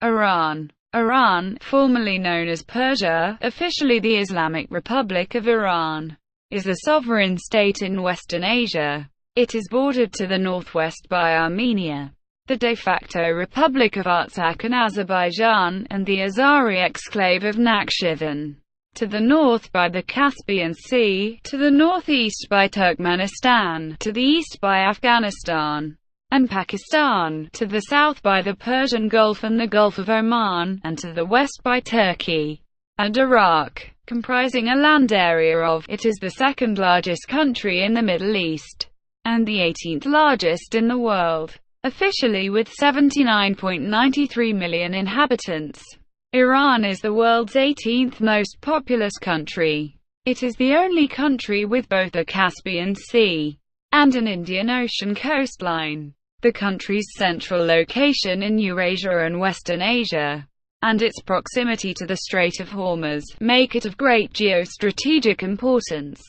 Iran. Iran, formerly known as Persia, officially the Islamic Republic of Iran, is a sovereign state in Western Asia. It is bordered to the northwest by Armenia, the de facto Republic of Artsakh and Azerbaijan, and the Azeri exclave of Nakhchivan. To the north by the Caspian Sea, to the northeast by Turkmenistan, to the east by Afghanistan and Pakistan, to the south by the Persian Gulf and the Gulf of Oman, and to the west by Turkey and Iraq. Comprising a land area of, it is the second largest country in the Middle East, and the 18th largest in the world, officially with 79.93 million inhabitants. Iran is the world's 18th most populous country. It is the only country with both a Caspian Sea and an Indian Ocean coastline. The country's central location in Eurasia and Western Asia, and its proximity to the Strait of Hormuz, make it of great geostrategic importance.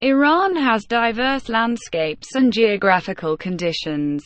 Iran has diverse landscapes and geographical conditions.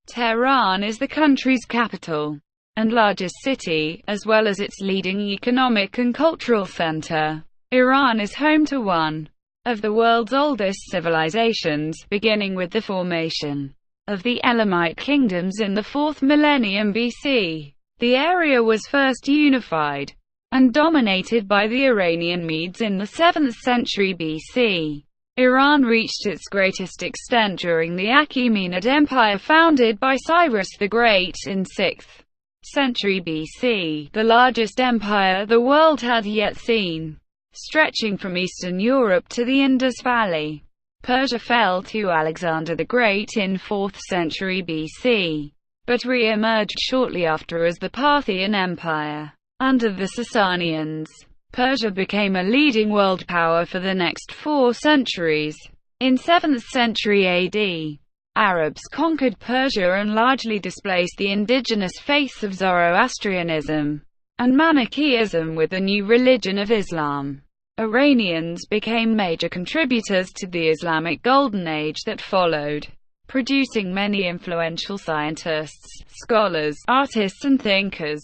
Tehran is the country's capital and largest city, as well as its leading economic and cultural center. Iran is home to one of the world's oldest civilizations, beginning with the formation of the Elamite kingdoms in the 4th millennium BC. The area was first unified and dominated by the Iranian Medes in the 7th century BC. Iran reached its greatest extent during the Achaemenid Empire founded by Cyrus the Great in 6th century BC, the largest empire the world had yet seen, stretching from Eastern Europe to the Indus Valley. Persia fell to Alexander the Great in 4th century BC, but re-emerged shortly after as the Parthian Empire. Under the Sasanians, Persia became a leading world power for the next 4 centuries. In 7th century AD, Arabs conquered Persia and largely displaced the indigenous faiths of Zoroastrianism and Manichaeism with the new religion of Islam. Iranians became major contributors to the Islamic Golden Age that followed, producing many influential scientists, scholars, artists and thinkers.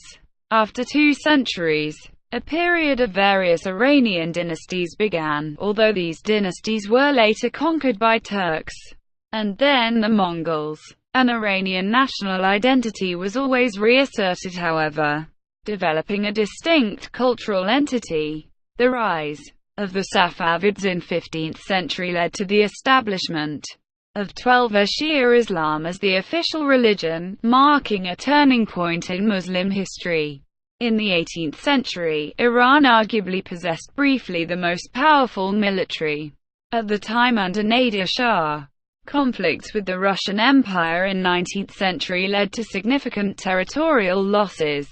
After 2 centuries, a period of various Iranian dynasties began, although these dynasties were later conquered by Turks and then the Mongols. An Iranian national identity was always reasserted, however, developing a distinct cultural entity. The rise of the Safavids in 15th century led to the establishment of 12th Shia Islam as the official religion, marking a turning point in Muslim history. In the 18th century, Iran arguably possessed briefly the most powerful military at the time under Nadir Shah. Conflicts with the Russian Empire in 19th century led to significant territorial losses.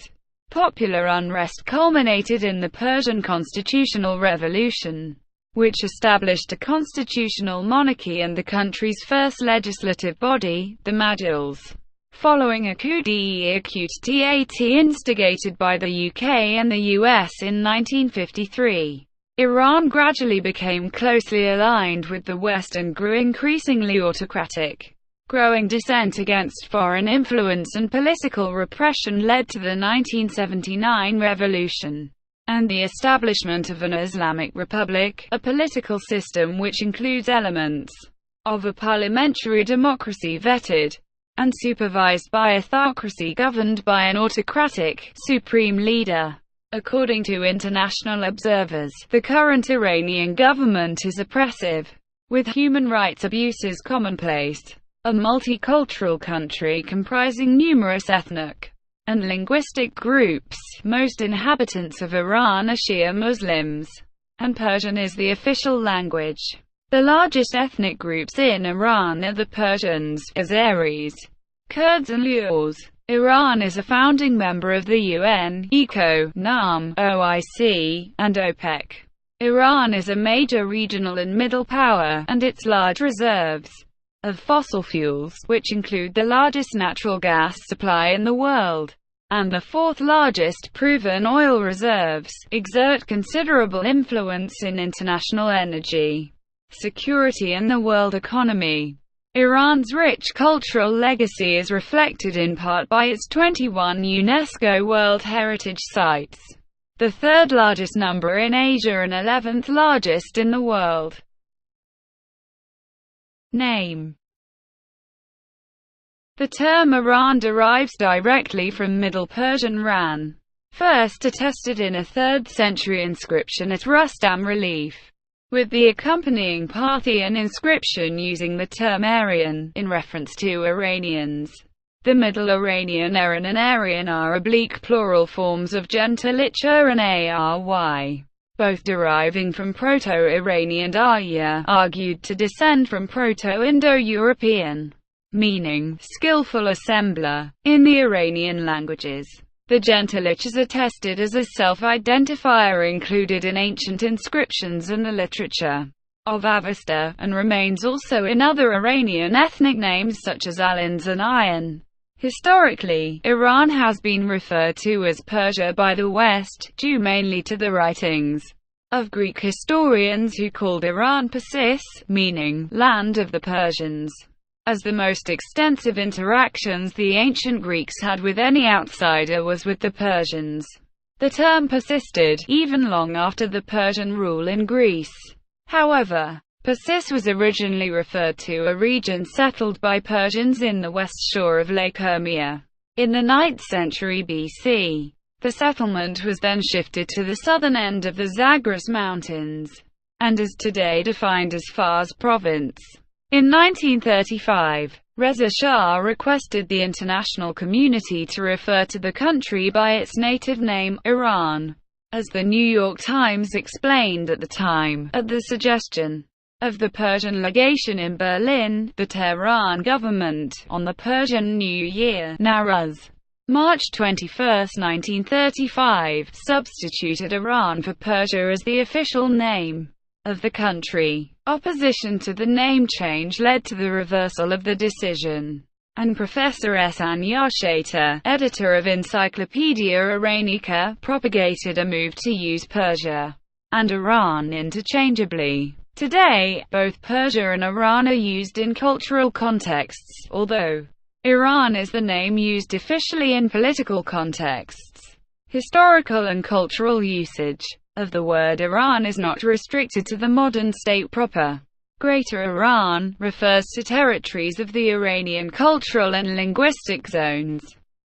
Popular unrest culminated in the Persian Constitutional Revolution, which established a constitutional monarchy and the country's first legislative body, the Majlis. Following a coup d'état instigated by the UK and the US in 1953, Iran gradually became closely aligned with the West and grew increasingly autocratic. Growing dissent against foreign influence and political repression led to the 1979 revolution and the establishment of an Islamic Republic, a political system which includes elements of a parliamentary democracy vetted and supervised by a theocracy governed by an autocratic, supreme leader. According to international observers, the current Iranian government is oppressive, with human rights abuses commonplace. A multicultural country comprising numerous ethnic and linguistic groups, most inhabitants of Iran are Shia Muslims, and Persian is the official language. The largest ethnic groups in Iran are the Persians, Azeris, Kurds and Lurs. Iran is a founding member of the UN, ECO, NAM, OIC, and OPEC. Iran is a major regional and middle power, and its large reserves of fossil fuels, which include the largest natural gas supply in the world and the 4th largest proven oil reserves, exert considerable influence in international energy security and the world economy. Iran's rich cultural legacy is reflected in part by its 21 UNESCO World Heritage Sites, the third largest number in Asia and 11th largest in the world. Name. The term Iran derives directly from Middle Persian Ran, first attested in a 3rd century inscription at Rustam relief, with the accompanying Parthian inscription using the term Aryan, in reference to Iranians. The Middle Iranian Aran and Aryan are oblique plural forms of gentilic and Ary, both deriving from Proto-Iranian Arya, argued to descend from Proto-Indo-European, meaning skillful assembler, in the Iranian languages. The gentilic is attested as a self-identifier included in ancient inscriptions and the literature of Avesta, and remains also in other Iranian ethnic names such as Alans and Ayan. Historically, Iran has been referred to as Persia by the West, due mainly to the writings of Greek historians who called Iran Persis, meaning land of the Persians. As the most extensive interactions the ancient Greeks had with any outsider was with the Persians. The term persisted, even long after the Persian rule in Greece. However, Persis was originally referred to a region settled by Persians in the west shore of Lake Urmia. In the 9th century BC, the settlement was then shifted to the southern end of the Zagros Mountains, and is today defined as Fars province. In 1935, Reza Shah requested the international community to refer to the country by its native name, Iran. As the New York Times explained at the time, at the suggestion of the Persian legation in Berlin, the Tehran government, on the Persian New Year, Nowruz, March 21, 1935, substituted Iran for Persia as the official name of the country. Opposition to the name change led to the reversal of the decision, and Professor Ehsan Yaşater, editor of Encyclopedia Iranica, propagated a move to use Persia and Iran interchangeably. Today, both Persia and Iran are used in cultural contexts, although Iran is the name used officially in political contexts. Historical and cultural usage of the word Iran is not restricted to the modern state proper. Greater Iran refers to territories of the Iranian cultural and linguistic zones.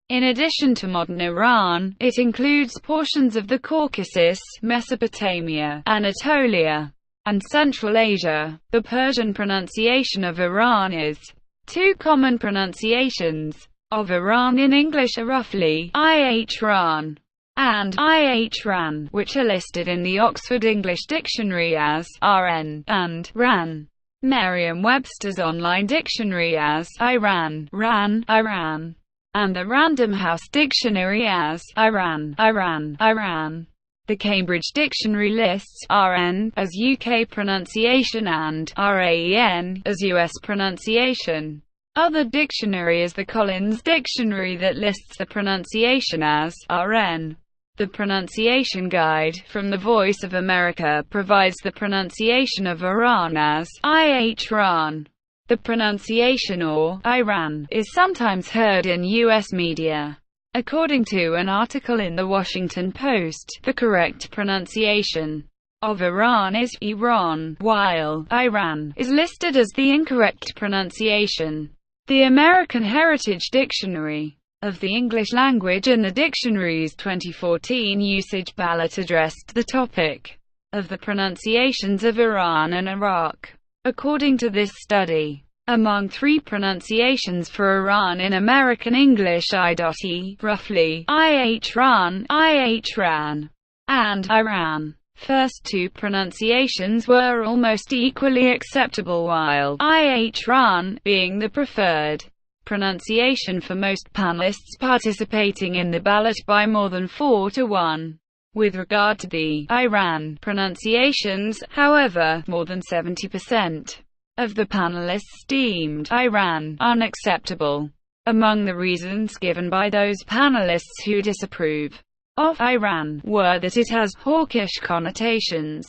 In addition to modern Iran, it includes portions of the Caucasus, Mesopotamia, Anatolia, and Central Asia. The Persian pronunciation of Iran is. Two common pronunciations of Iran in English are roughly Ihran and Ihran, which are listed in the Oxford English Dictionary as Rn and Ran. Merriam-Webster's online dictionary as Iran, Ran, Iran, and the Random House Dictionary as Iran, Iran, Iran. The Cambridge Dictionary lists Rn as UK pronunciation and Ran as US pronunciation. Other dictionary is the Collins Dictionary that lists the pronunciation as Rn. The Pronunciation Guide from the Voice of America provides the pronunciation of Iran as Ihran. The pronunciation or Iran is sometimes heard in US media. According to an article in The Washington Post, the correct pronunciation of Iran is Iran, while Iran is listed as the incorrect pronunciation. The American Heritage Dictionary of the English Language and the dictionary's 2014 usage ballot addressed the topic of the pronunciations of Iran and Iraq. According to this study, among three pronunciations for Iran in American English, I.E. roughly, Ihran, Ihran, and Iran. First two pronunciations were almost equally acceptable, while Ihran being the preferred pronunciation for most panelists participating in the ballot by more than 4-1. With regard to the Iran pronunciations, however, more than 70% of the panelists deemed Iran unacceptable. Among the reasons given by those panelists who disapprove of Iran were that it has hawkish connotations,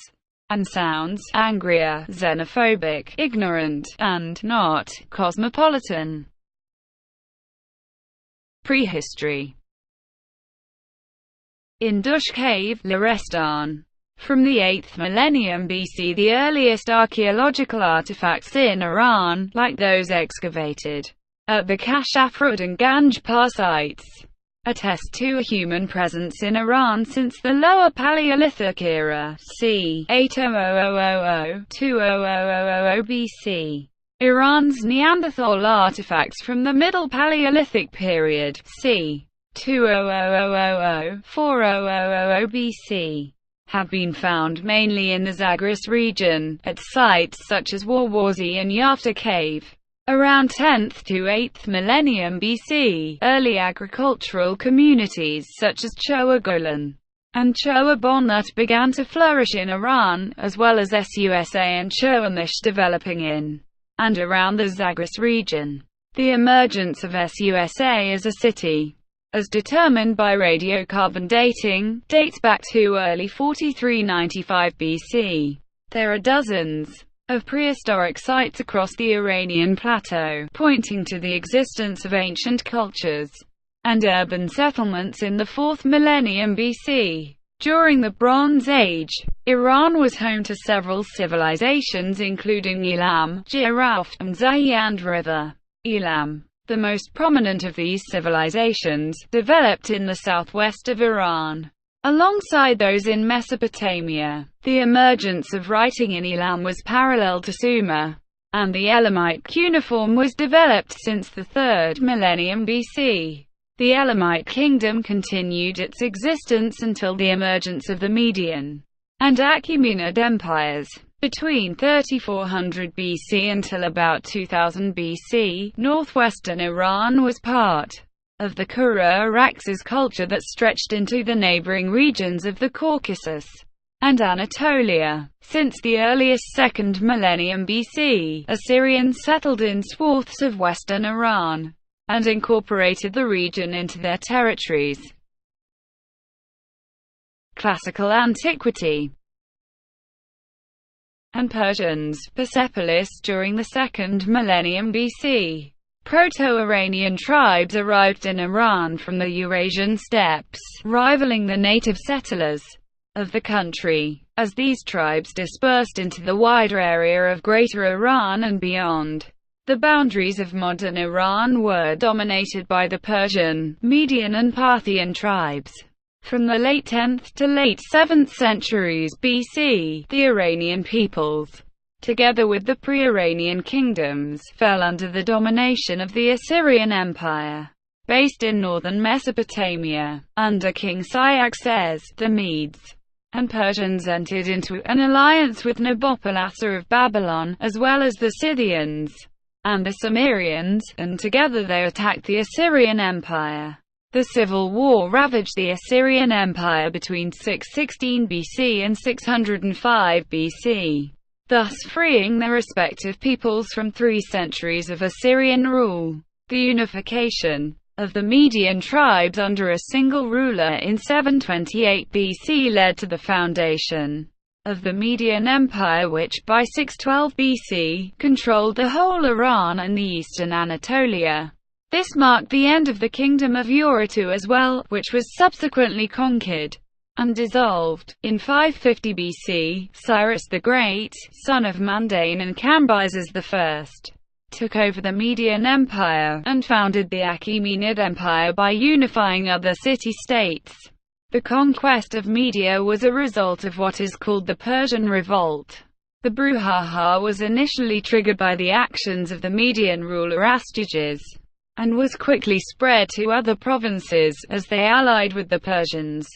and sounds angrier, xenophobic, ignorant, and not cosmopolitan. Prehistory. In Dush Cave, Lorestan. From the 8th millennium BC, the earliest archaeological artifacts in Iran, like those excavated at the Kashafrud and Ganjpur sites, attest to a human presence in Iran since the Lower Paleolithic era, c. 800–2000 BC. Iran's Neanderthal artifacts from the Middle Paleolithic period, c. 2000–4000 BC, have been found mainly in the Zagros region, at sites such as Warwazi and Yafta Cave. Around 10th to 8th millennium BC, early agricultural communities such as Choa Golan and Choa Bonut began to flourish in Iran, as well as Susa and Choamish developing in and around the Zagros region. The emergence of Susa as a city, as determined by radiocarbon dating, dates back to early 4395 BC. There are dozens of prehistoric sites across the Iranian plateau, pointing to the existence of ancient cultures and urban settlements in the 4th millennium BC. During the Bronze Age, Iran was home to several civilizations including Elam, Giraffe, and Zayand River. Elam, the most prominent of these civilizations, developed in the southwest of Iran. Alongside those in Mesopotamia, the emergence of writing in Elam was parallel to Sumer, and the Elamite cuneiform was developed since the 3rd millennium BC. The Elamite kingdom continued its existence until the emergence of the Median and Achaemenid empires. Between 3400 BC until about 2000 BC, northwestern Iran was part of the Kura-Araxes culture that stretched into the neighboring regions of the Caucasus and Anatolia. Since the earliest 2nd millennium BC, Assyrians settled in swaths of western Iran and incorporated the region into their territories. Classical antiquity and Persians, Persepolis during the 2nd millennium BC. Proto-Iranian tribes arrived in Iran from the Eurasian steppes, rivaling the native settlers of the country. As these tribes dispersed into the wider area of Greater Iran and beyond, the boundaries of modern Iran were dominated by the Persian, Median and Parthian tribes. From the late 10th to late 7th centuries BC, the Iranian peoples, together with the pre-Iranian kingdoms, fell under the domination of the Assyrian Empire, based in northern Mesopotamia. Under King Cyaxares, the Medes and Persians entered into an alliance with Nabopolassar of Babylon, as well as the Scythians and the Cimmerians, and together they attacked the Assyrian Empire. The civil war ravaged the Assyrian Empire between 616 BC and 605 BC. Thus freeing their respective peoples from 3 centuries of Assyrian rule. The unification of the Median tribes under a single ruler in 728 BC led to the foundation of the Median Empire, which, by 612 BC, controlled the whole Iran and the eastern Anatolia. This marked the end of the kingdom of Urartu as well, which was subsequently conquered and dissolved. In 550 BC, Cyrus the Great, son of Mandane and Cambyses I, took over the Median Empire, and founded the Achaemenid Empire by unifying other city-states. The conquest of Media was a result of what is called the Persian Revolt. The brouhaha was initially triggered by the actions of the Median ruler Astyages, and was quickly spread to other provinces, as they allied with the Persians.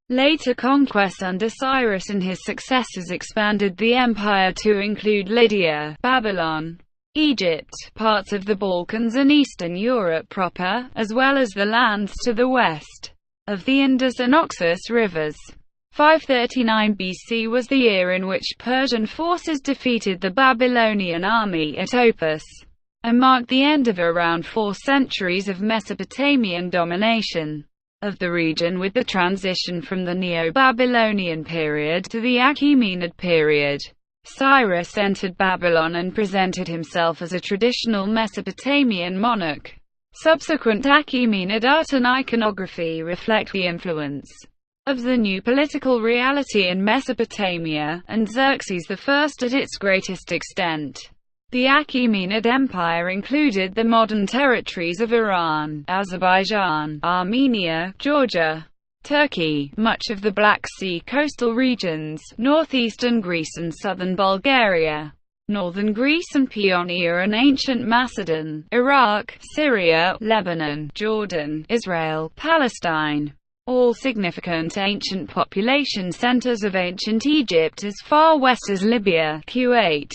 Later conquests under Cyrus and his successors expanded the empire to include Lydia, Babylon, Egypt, parts of the Balkans and Eastern Europe proper, as well as the lands to the west of the Indus and Oxus rivers. 539 BC was the year in which Persian forces defeated the Babylonian army at Opus, and marked the end of around 4 centuries of Mesopotamian domination. of the region with the transition from the Neo-Babylonian period to the Achaemenid period. Cyrus entered Babylon and presented himself as a traditional Mesopotamian monarch. Subsequent Achaemenid art and iconography reflect the influence of the new political reality in Mesopotamia, and Xerxes I at its greatest extent. The Achaemenid Empire included the modern territories of Iran, Azerbaijan, Armenia, Georgia, Turkey, much of the Black Sea coastal regions, northeastern Greece and southern Bulgaria, northern Greece and Paeonia and ancient Macedon, Iraq, Syria, Lebanon, Jordan, Israel, Palestine. All significant ancient population centers of ancient Egypt as far west as Libya, Kuwait,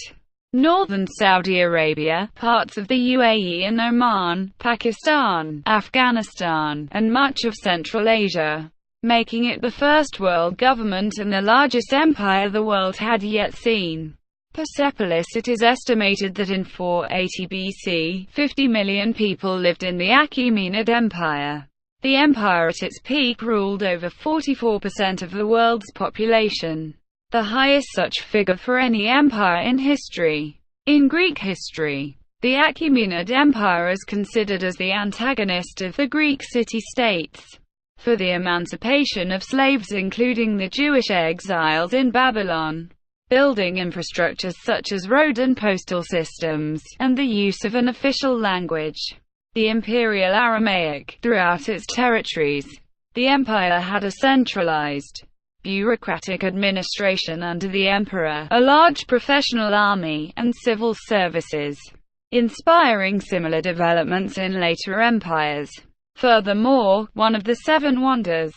northern Saudi Arabia, parts of the UAE and Oman, Pakistan, Afghanistan, and much of Central Asia, making it the first world government and the largest empire the world had yet seen. Persepolis. It is estimated that in 480 BC, 50 million people lived in the Achaemenid Empire. The empire at its peak ruled over 44% of the world's population, the highest such figure for any empire in history. In Greek history, the Achaemenid Empire is considered as the antagonist of the Greek city-states for the emancipation of slaves, including the Jewish exiles in Babylon, building infrastructures such as road and postal systems, and the use of an official language, the Imperial Aramaic, throughout its territories. The empire had a centralized bureaucratic administration under the emperor, a large professional army, and civil services, inspiring similar developments in later empires. Furthermore, one of the seven wonders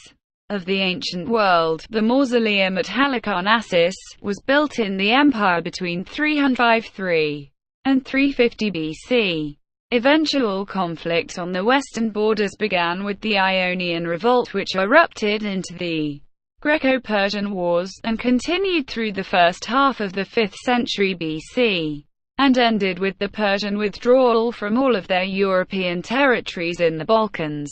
of the ancient world, the mausoleum at Halicarnassus, was built in the empire between 353 and 350 BC. Eventual conflict on the western borders began with the Ionian Revolt, which erupted into the Greco-Persian Wars, and continued through the first half of the 5th century BC, and ended with the Persian withdrawal from all of their European territories in the Balkans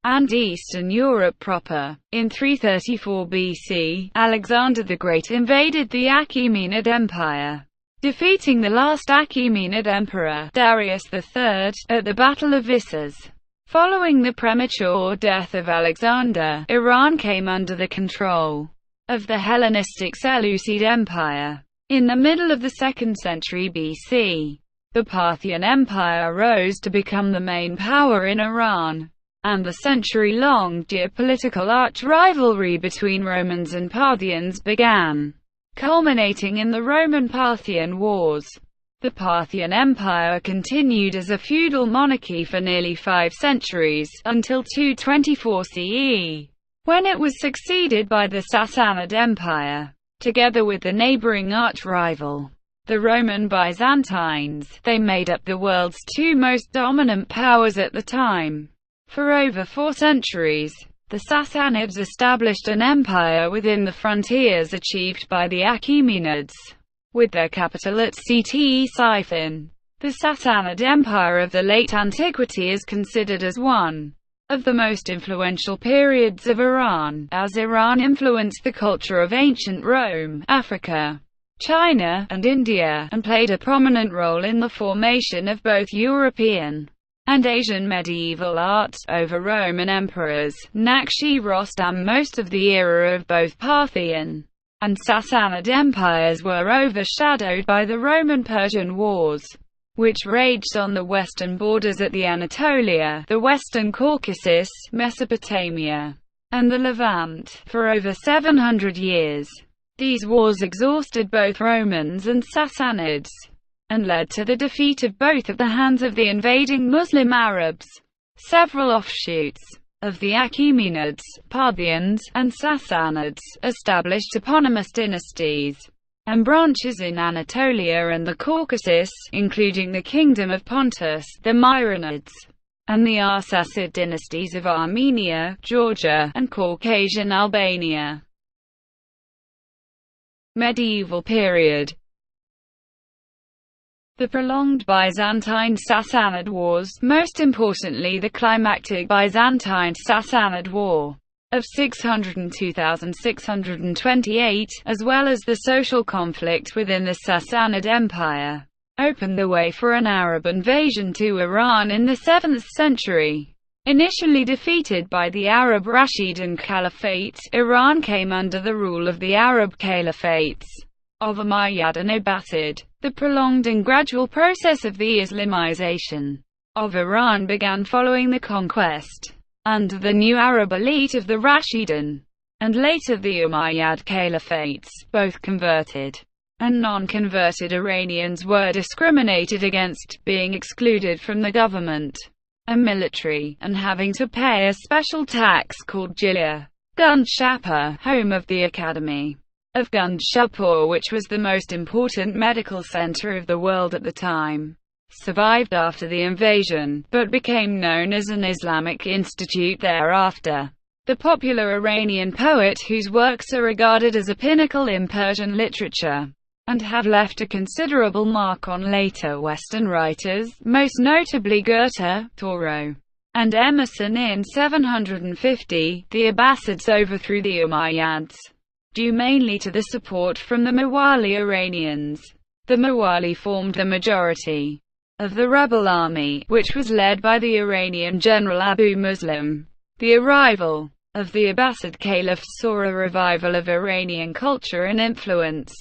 and Eastern Europe proper. In 334 BC, Alexander the Great invaded the Achaemenid Empire, defeating the last Achaemenid emperor, Darius III, at the Battle of Issus. Following the premature death of Alexander, Iran came under the control of the Hellenistic Seleucid Empire. In the middle of the 2nd century BC, the Parthian Empire rose to become the main power in Iran, and the century-long geopolitical arch-rivalry between Romans and Parthians began, culminating in the Roman-Parthian Wars. The Parthian Empire continued as a feudal monarchy for nearly 5 centuries, until 224 CE, when it was succeeded by the Sassanid Empire. Together with the neighboring arch-rival, the Roman Byzantines, they made up the world's 2 most dominant powers at the time. For over 4 centuries, the Sassanids established an empire within the frontiers achieved by the Achaemenids, with their capital at Ctesiphon. The Sassanid Empire of the late antiquity is considered as one of the most influential periods of Iran, as Iran influenced the culture of ancient Rome, Africa, China, and India, and played a prominent role in the formation of both European and Asian medieval art. Over Roman emperors, Nakhchivan, most of the era of both Parthian and Sassanid empires were overshadowed by the Roman-Persian Wars, which raged on the western borders at the Anatolia, the Western Caucasus, Mesopotamia, and the Levant, for over 700 years. These wars exhausted both Romans and Sassanids, and led to the defeat of both at the hands of the invading Muslim Arabs. Several offshoots of the Achaemenids, Parthians, and Sassanids established eponymous dynasties and branches in Anatolia and the Caucasus, including the Kingdom of Pontus, the Myronids, and the Arsacid dynasties of Armenia, Georgia, and Caucasian Albania. Medieval period. The prolonged Byzantine-Sassanid Wars, most importantly the climactic Byzantine-Sassanid War of 602–628, as well as the social conflict within the Sassanid Empire, opened the way for an Arab invasion to Iran in the 7th century. Initially defeated by the Arab Rashidun Caliphate, Iran came under the rule of the Arab Caliphates of Umayyad and Abbasid. The prolonged and gradual process of the Islamization of Iran began following the conquest under the new Arab elite of the Rashidun, and later the Umayyad Caliphates. Both converted and non-converted Iranians were discriminated against, being excluded from the government and military, and having to pay a special tax called jizya. Gundshapur, home of the Academy of Gundshapur, which was the most important medical center of the world at the time, survived after the invasion, but became known as an Islamic institute thereafter. The popular Iranian poet whose works are regarded as a pinnacle in Persian literature, and have left a considerable mark on later Western writers, most notably Goethe, Thoreau, and Emerson in 750, the Abbasids overthrew the Umayyads, due mainly to the support from the Mawali Iranians. The Mawali formed the majority of the rebel army, which was led by the Iranian general Abu Muslim. The arrival of the Abbasid Caliph saw a revival of Iranian culture and influence,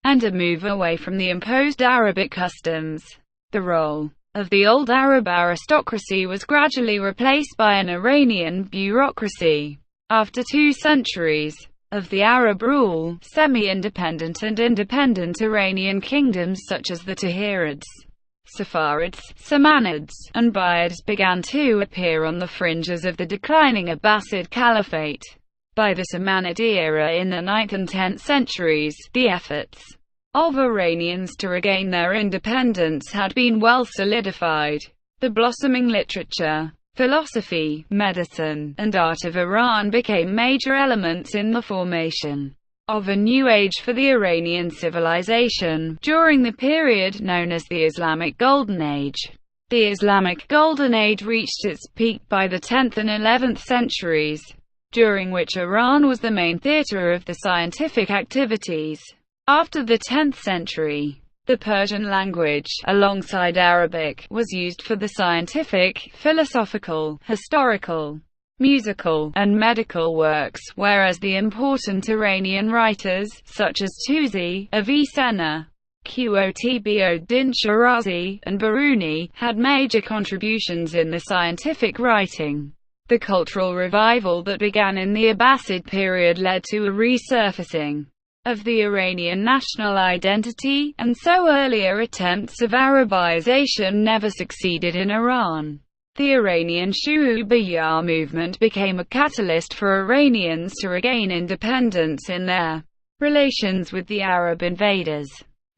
and a move away from the imposed Arabic customs. The role of the old Arab aristocracy was gradually replaced by an Iranian bureaucracy. After 2 centuries of the Arab rule, semi-independent and independent Iranian kingdoms such as the Tahirids, Saffarids, Samanids, and Buyids began to appear on the fringes of the declining Abbasid Caliphate. By the Samanid era in the 9th and 10th centuries, the efforts of Iranians to regain their independence had been well solidified. The blossoming literature, philosophy, medicine, and art of Iran became major elements in the formation of a new age for the Iranian civilization, during the period known as the Islamic Golden Age. The Islamic Golden Age reached its peak by the 10th and 11th centuries, during which Iran was the main theater of the scientific activities. After the 10th century, the Persian language, alongside Arabic, was used for the scientific, philosophical, historical, musical, and medical works, whereas the important Iranian writers, such as Tusi, Avicenna, Qutb-ud-Din Shirazi, and Biruni, had major contributions in the scientific writing. The cultural revival that began in the Abbasid period led to a resurfacing of the Iranian national identity, and so earlier attempts of Arabization never succeeded in Iran. The Iranian Shu'ubiyya movement became a catalyst for Iranians to regain independence in their relations with the Arab invaders.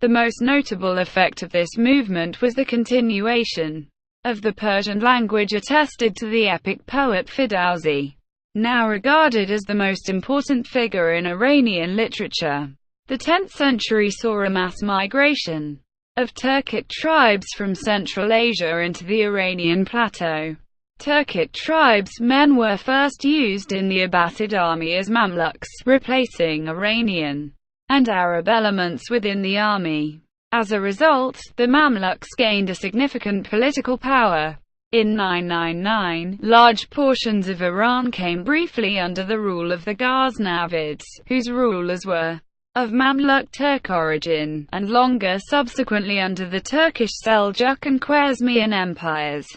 The most notable effect of this movement was the continuation of the Persian language attested to the epic poet Ferdowsi, now regarded as the most important figure in Iranian literature. The 10th century saw a mass migration of Turkic tribes from Central Asia into the Iranian plateau. Turkic tribesmen were first used in the Abbasid army as Mamluks, replacing Iranian and Arab elements within the army. As a result, the Mamluks gained a significant political power. In 999, large portions of Iran came briefly under the rule of the Ghaznavids, whose rulers were of Mamluk Turk origin, and longer subsequently under the Turkish Seljuk and Khwarezmian empires.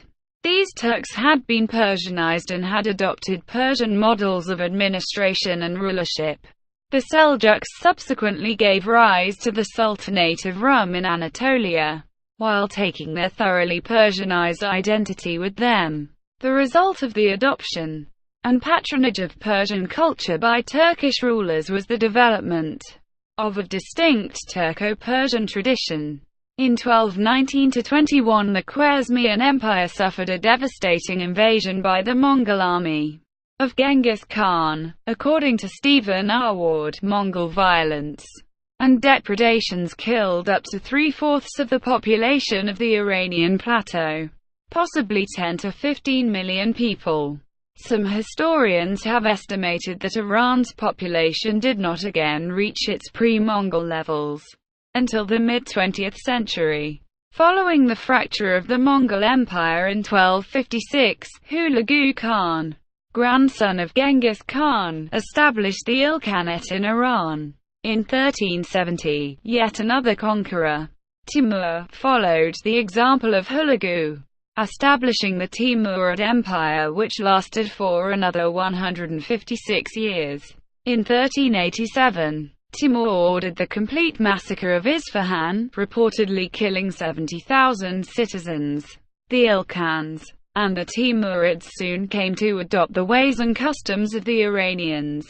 These Turks had been Persianized and had adopted Persian models of administration and rulership. The Seljuks subsequently gave rise to the Sultanate of Rum in Anatolia, while taking their thoroughly Persianized identity with them. The result of the adoption and patronage of Persian culture by Turkish rulers was the development of a distinct Turco-Persian tradition. In 1219–21, the Khwarezmian Empire suffered a devastating invasion by the Mongol army of Genghis Khan. According to Stephen R. Ward, Mongol violence and depredations killed up to 3/4 of the population of the Iranian plateau, possibly 10 to 15 million people. Some historians have estimated that Iran's population did not again reach its pre-Mongol levels until the mid-20th century. Following the fracture of the Mongol Empire in 1256, Hulagu Khan, grandson of Genghis Khan, established the Ilkhanate in Iran. In 1370, yet another conqueror, Timur, followed the example of Hulagu, establishing the Timurid Empire, which lasted for another 156 years. In 1387, Timur ordered the complete massacre of Isfahan, reportedly killing 70,000 citizens. The Ilkhans and the Timurids soon came to adopt the ways and customs of the Iranians,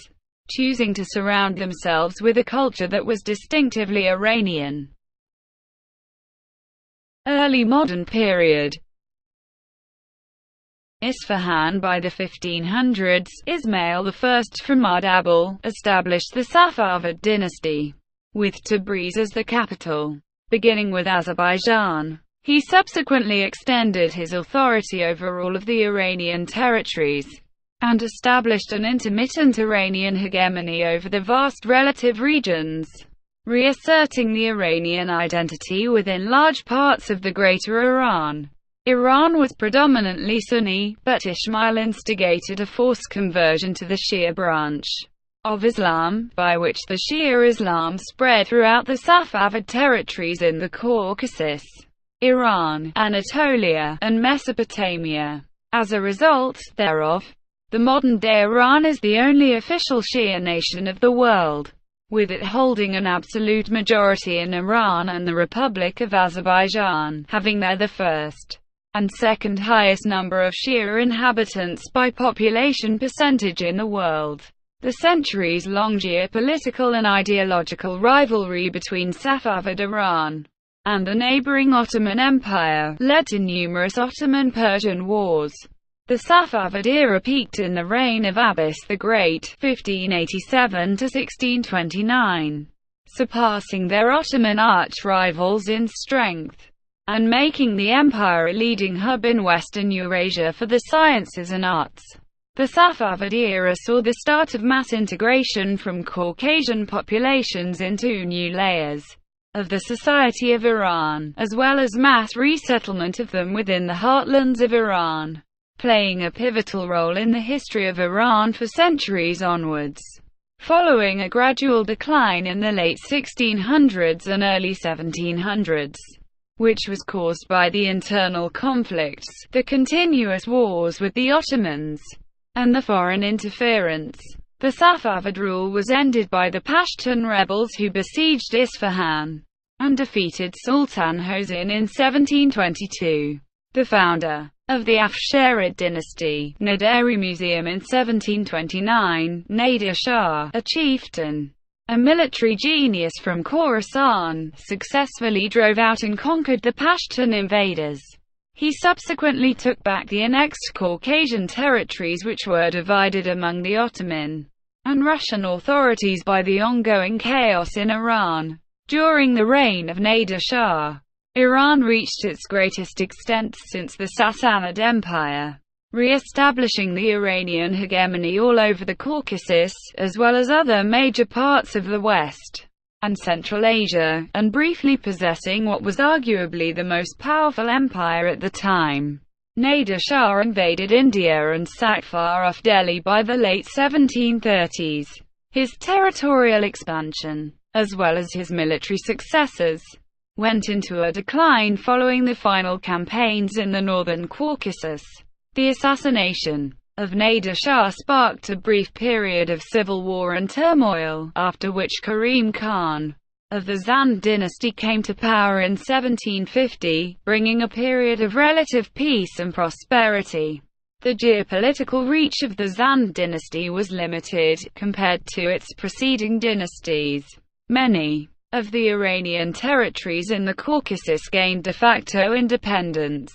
choosing to surround themselves with a culture that was distinctively Iranian. Early modern period. Isfahan. By the 1500s, Ismail I from Ardabil established the Safavid dynasty, with Tabriz as the capital. Beginning with Azerbaijan, he subsequently extended his authority over all of the Iranian territories, and established an intermittent Iranian hegemony over the vast relative regions, reasserting the Iranian identity within large parts of the Greater Iran. Iran was predominantly Sunni, but Ismail instigated a forced conversion to the Shia branch of Islam, by which the Shia Islam spread throughout the Safavid territories in the Caucasus, Iran, Anatolia, and Mesopotamia. As a result thereof, the modern-day Iran is the only official Shia nation of the world, with it holding an absolute majority in Iran and the Republic of Azerbaijan, having there the first and second highest number of Shia inhabitants by population percentage in the world. The centuries-long geopolitical and ideological rivalry between Safavid Iran and the neighboring Ottoman Empire led to numerous Ottoman-Persian wars. The Safavid era peaked in the reign of Abbas the Great, 1587 to 1629, surpassing their Ottoman arch-rivals in strength, and making the empire a leading hub in Western Eurasia for the sciences and arts. The Safavid era saw the start of mass integration from Caucasian populations into new layers of the society of Iran, as well as mass resettlement of them within the heartlands of Iran, playing a pivotal role in the history of Iran for centuries onwards. Following a gradual decline in the late 1600s and early 1700s, which was caused by the internal conflicts, the continuous wars with the Ottomans, and the foreign interference, the Safavid rule was ended by the Pashtun rebels who besieged Isfahan and defeated Sultan Hossein in 1722. The founder of the Afsharid dynasty, Naderi Museum in 1729, Nadir Shah, a chieftain, a military genius from Khorasan, successfully drove out and conquered the Pashtun invaders. He subsequently took back the annexed Caucasian territories, which were divided among the Ottoman and Russian authorities by the ongoing chaos in Iran. During the reign of Nadir Shah, Iran reached its greatest extent since the Sassanid Empire, re-establishing the Iranian hegemony all over the Caucasus, as well as other major parts of the West and Central Asia, and briefly possessing what was arguably the most powerful empire at the time. Nadir Shah invaded India and sacked far-off Delhi by the late 1730s. His territorial expansion, as well as his military successes, went into a decline following the final campaigns in the northern Caucasus. The assassination of Nadir Shah sparked a brief period of civil war and turmoil, after which Karim Khan of the Zand dynasty came to power in 1750, bringing a period of relative peace and prosperity. The geopolitical reach of the Zand dynasty was limited, compared to its preceding dynasties. Many of the Iranian territories in the Caucasus gained de facto independence,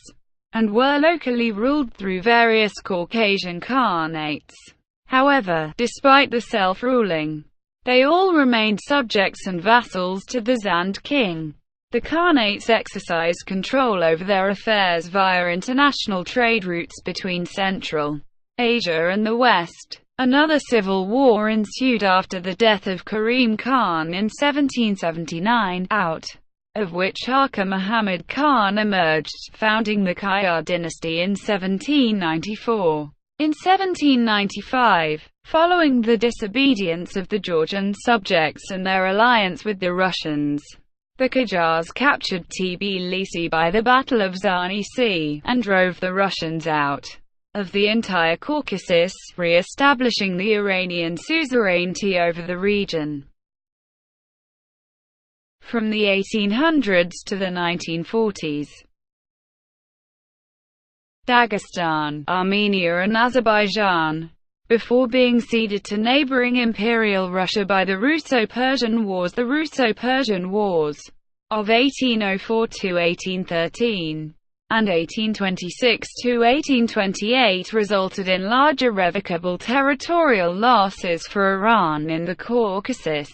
and were locally ruled through various Caucasian Khanates. However, despite the self-ruling They all remained subjects and vassals to the Zand king. The Khanates exercised control over their affairs via international trade routes between Central Asia and the West. Another civil war ensued after the death of Karim Khan in 1779, out of which Hakka Muhammad Khan emerged, founding the Qajar dynasty in 1794. In 1795, following the disobedience of the Georgian subjects and their alliance with the Russians, the Qajars captured Tbilisi by the Battle of Zani Sea, and drove the Russians out of the entire Caucasus, re-establishing the Iranian suzerainty over the region. From the 1800s to the 1940s, Dagestan, Armenia and Azerbaijan, before being ceded to neighboring Imperial Russia by the Russo-Persian Wars. The Russo-Persian Wars of 1804–1813 and 1826–1828 resulted in large irrevocable territorial losses for Iran in the Caucasus,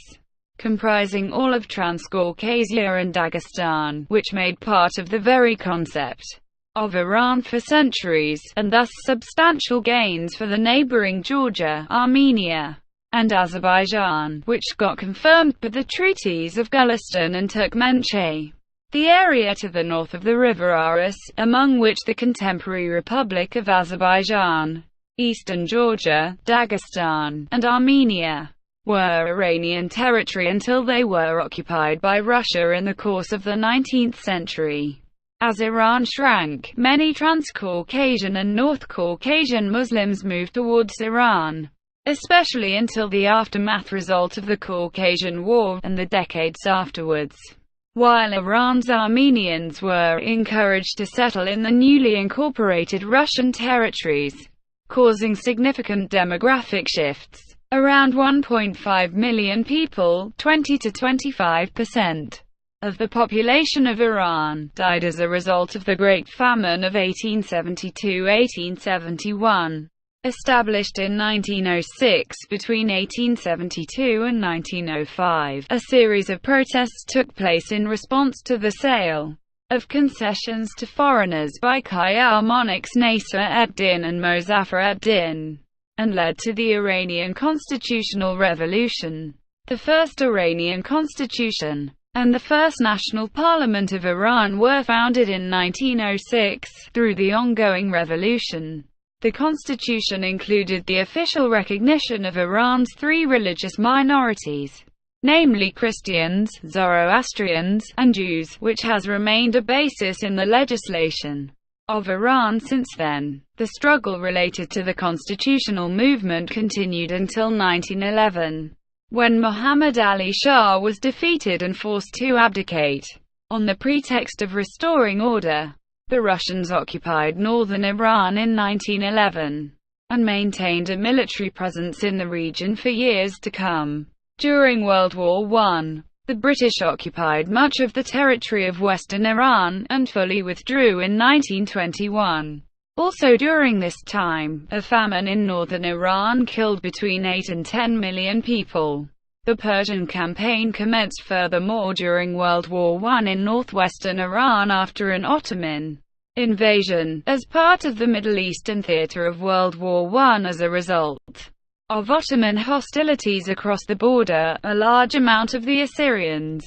comprising all of Transcaucasia and Dagestan, which made part of the very concept of Iran for centuries, and thus substantial gains for the neighboring Georgia, Armenia, and Azerbaijan, which got confirmed by the treaties of Gulistan and Turkmenistan. The area to the north of the river Aras, among which the contemporary Republic of Azerbaijan, eastern Georgia, Dagestan, and Armenia, were Iranian territory until they were occupied by Russia in the course of the 19th century. As Iran shrank, many Transcaucasian and North Caucasian Muslims moved towards Iran, especially until the aftermath result of the Caucasian War, and the decades afterwards, while Iran's Armenians were encouraged to settle in the newly incorporated Russian territories, causing significant demographic shifts. Around 1.5 million people, 20 to 25%, of the population of Iran, died as a result of the Great Famine of 1872–1871. Established in 1906, between 1872 and 1905, a series of protests took place in response to the sale of concessions to foreigners by Qajar monarchs Nasser ad-Din and Mozaffar ad-Din, and led to the Iranian Constitutional Revolution. The first Iranian constitution and the first national parliament of Iran were founded in 1906, through the ongoing revolution. The constitution included the official recognition of Iran's three religious minorities, namely Christians, Zoroastrians, and Jews, which has remained a basis in the legislation of Iran since then. The struggle related to the constitutional movement continued until 1911. When Muhammad Ali Shah was defeated and forced to abdicate, on the pretext of restoring order, the Russians occupied northern Iran in 1911, and maintained a military presence in the region for years to come. During World War I, the British occupied much of the territory of western Iran, and fully withdrew in 1921. Also during this time, a famine in northern Iran killed between 8 and 10 million people. The Persian campaign commenced furthermore during World War I in northwestern Iran after an Ottoman invasion, as part of the Middle Eastern theater of World War I. As a result of Ottoman hostilities across the border, a large amount of the Assyrians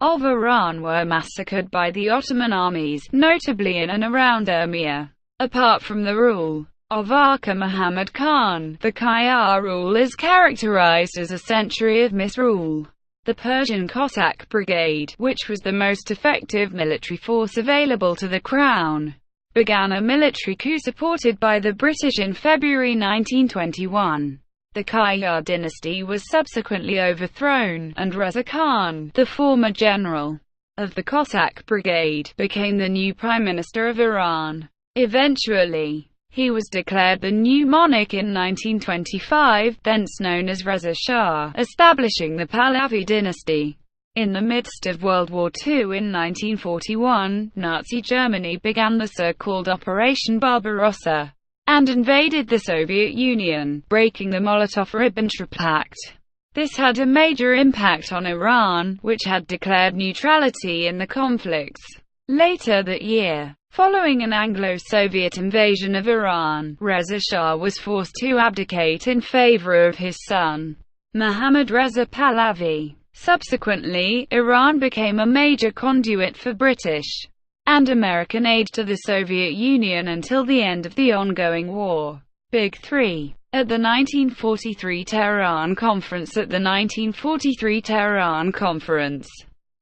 of Iran were massacred by the Ottoman armies, notably in and around Urmia. Apart from the rule of Hakka Muhammad Khan, the Qajar rule is characterized as a century of misrule. The Persian Cossack Brigade, which was the most effective military force available to the Crown, began a military coup supported by the British in February 1921. The Qajar dynasty was subsequently overthrown, and Reza Khan, the former general of the Cossack Brigade, became the new Prime Minister of Iran. Eventually, he was declared the new monarch in 1925, thence known as Reza Shah, establishing the Pahlavi dynasty. In the midst of World War II in 1941, Nazi Germany began the so-called Operation Barbarossa, and invaded the Soviet Union, breaking the Molotov-Ribbentrop Pact. This had a major impact on Iran, which had declared neutrality in the conflicts. Later that year, following an Anglo-Soviet invasion of Iran, Reza Shah was forced to abdicate in favor of his son, Mohammad Reza Pahlavi. Subsequently, Iran became a major conduit for British and American aid to the Soviet Union until the end of the ongoing war. Big Three. At the 1943 Tehran Conference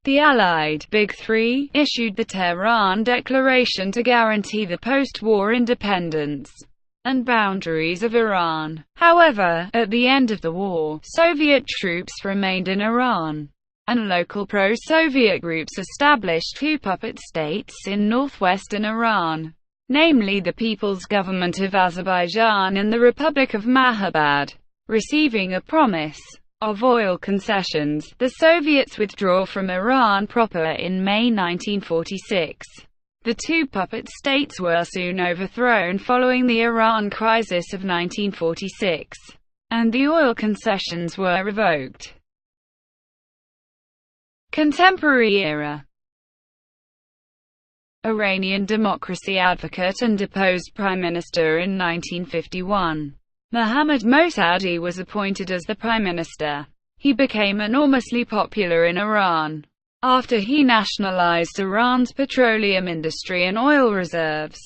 the Allied Big Three issued the Tehran Declaration to guarantee the post-war independence and boundaries of Iran. However, at the end of the war, Soviet troops remained in Iran, and local pro-Soviet groups established two puppet states in northwestern Iran, namely the People's Government of Azerbaijan and the Republic of Mahabad. Receiving a promise of oil concessions, the Soviets withdraw from Iran proper in May 1946. The two puppet states were soon overthrown following the Iran crisis of 1946, and the oil concessions were revoked. Contemporary era. Iranian democracy advocate and deposed prime minister in 1951. Mohammad Mossadegh was appointed as the prime minister. He became enormously popular in Iran after he nationalized Iran's petroleum industry and oil reserves.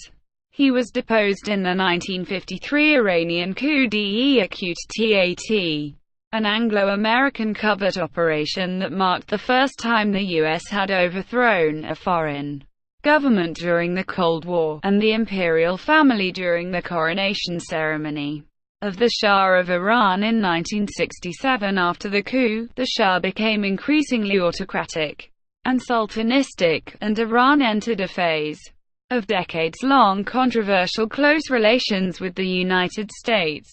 He was deposed in the 1953 Iranian coup d'état, an Anglo-American covert operation that marked the first time the U.S. had overthrown a foreign government during the Cold War, and the imperial family during the coronation ceremony of the Shah of Iran in 1967. After the coup, the Shah became increasingly autocratic and sultanistic, and Iran entered a phase of decades-long controversial close relations with the United States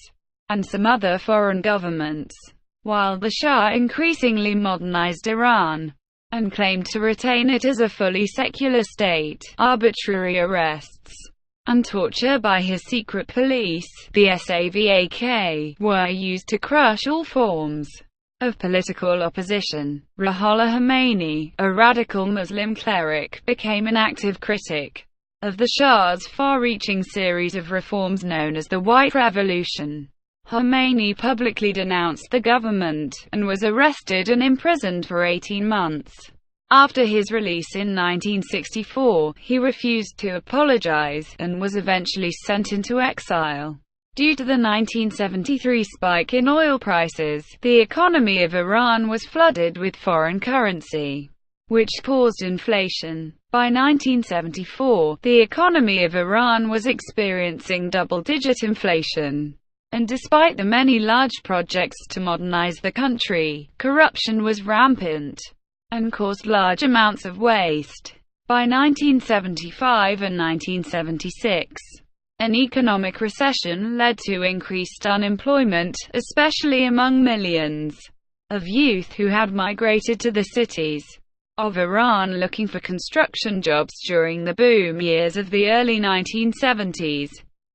and some other foreign governments. While the Shah increasingly modernized Iran and claimed to retain it as a fully secular state, arbitrary arrests and torture by his secret police, the SAVAK, were used to crush all forms of political opposition. Ruhollah Khomeini, a radical Muslim cleric, became an active critic of the Shah's far-reaching series of reforms known as the White Revolution. Khomeini publicly denounced the government, and was arrested and imprisoned for 18 months. After his release in 1964, he refused to apologize, and was eventually sent into exile. Due to the 1973 spike in oil prices, the economy of Iran was flooded with foreign currency, which caused inflation. By 1974, the economy of Iran was experiencing double-digit inflation. And despite the many large projects to modernize the country, corruption was rampant and caused large amounts of waste. By 1975 and 1976, an economic recession led to increased unemployment, especially among millions of youth who had migrated to the cities of Iran looking for construction jobs during the boom years of the early 1970s.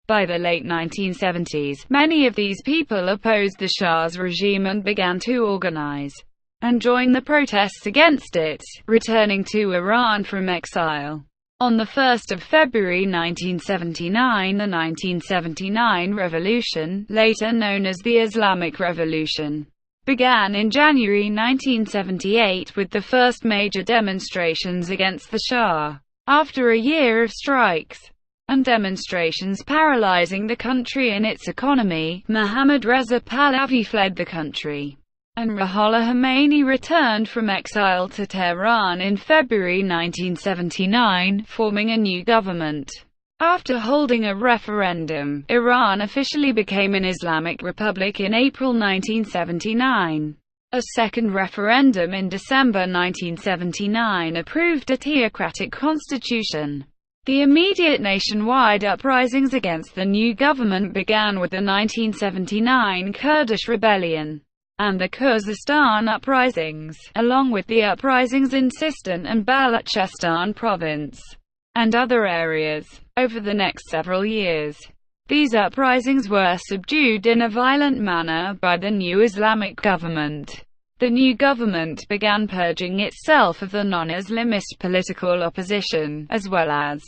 By the late 1970s, many of these people opposed the Shah's regime and began to organize and join the protests against it, returning to Iran from exile. On 1 February 1979, the 1979 revolution, later known as the Islamic Revolution, began in January 1978 with the first major demonstrations against the Shah. After a year of strikes and demonstrations paralyzing the country and its economy, Mohammad Reza Pahlavi fled the country, and Ruhollah Khomeini returned from exile to Tehran in February 1979, forming a new government. After holding a referendum, Iran officially became an Islamic Republic in April 1979. A second referendum in December 1979 approved a theocratic constitution. The immediate nationwide uprisings against the new government began with the 1979 Kurdish rebellion and the Khuzestan uprisings, along with the uprisings in Sistan and Balochistan province and other areas. Over the next several years, These uprisings were subdued in a violent manner by the new Islamic government. The new government began purging itself of the non-Islamist political opposition, as well as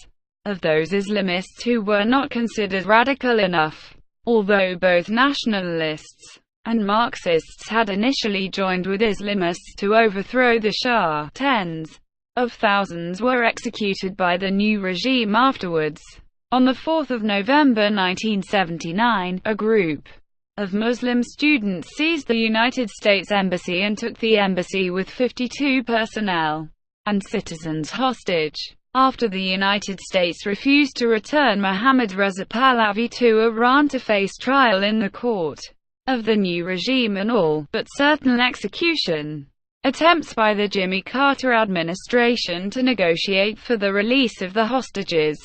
of those Islamists who were not considered radical enough. Although both nationalists and Marxists had initially joined with Islamists to overthrow the Shah, tens of thousands were executed by the new regime afterwards. On 4 November 1979, a group of Muslim students seized the United States Embassy and took the embassy with 52 personnel and citizens hostage. After the United States refused to return Mohammad Reza Pahlavi to Iran to face trial in the court of the new regime and all but certain execution. Attempts by the Jimmy Carter administration to negotiate for the release of the hostages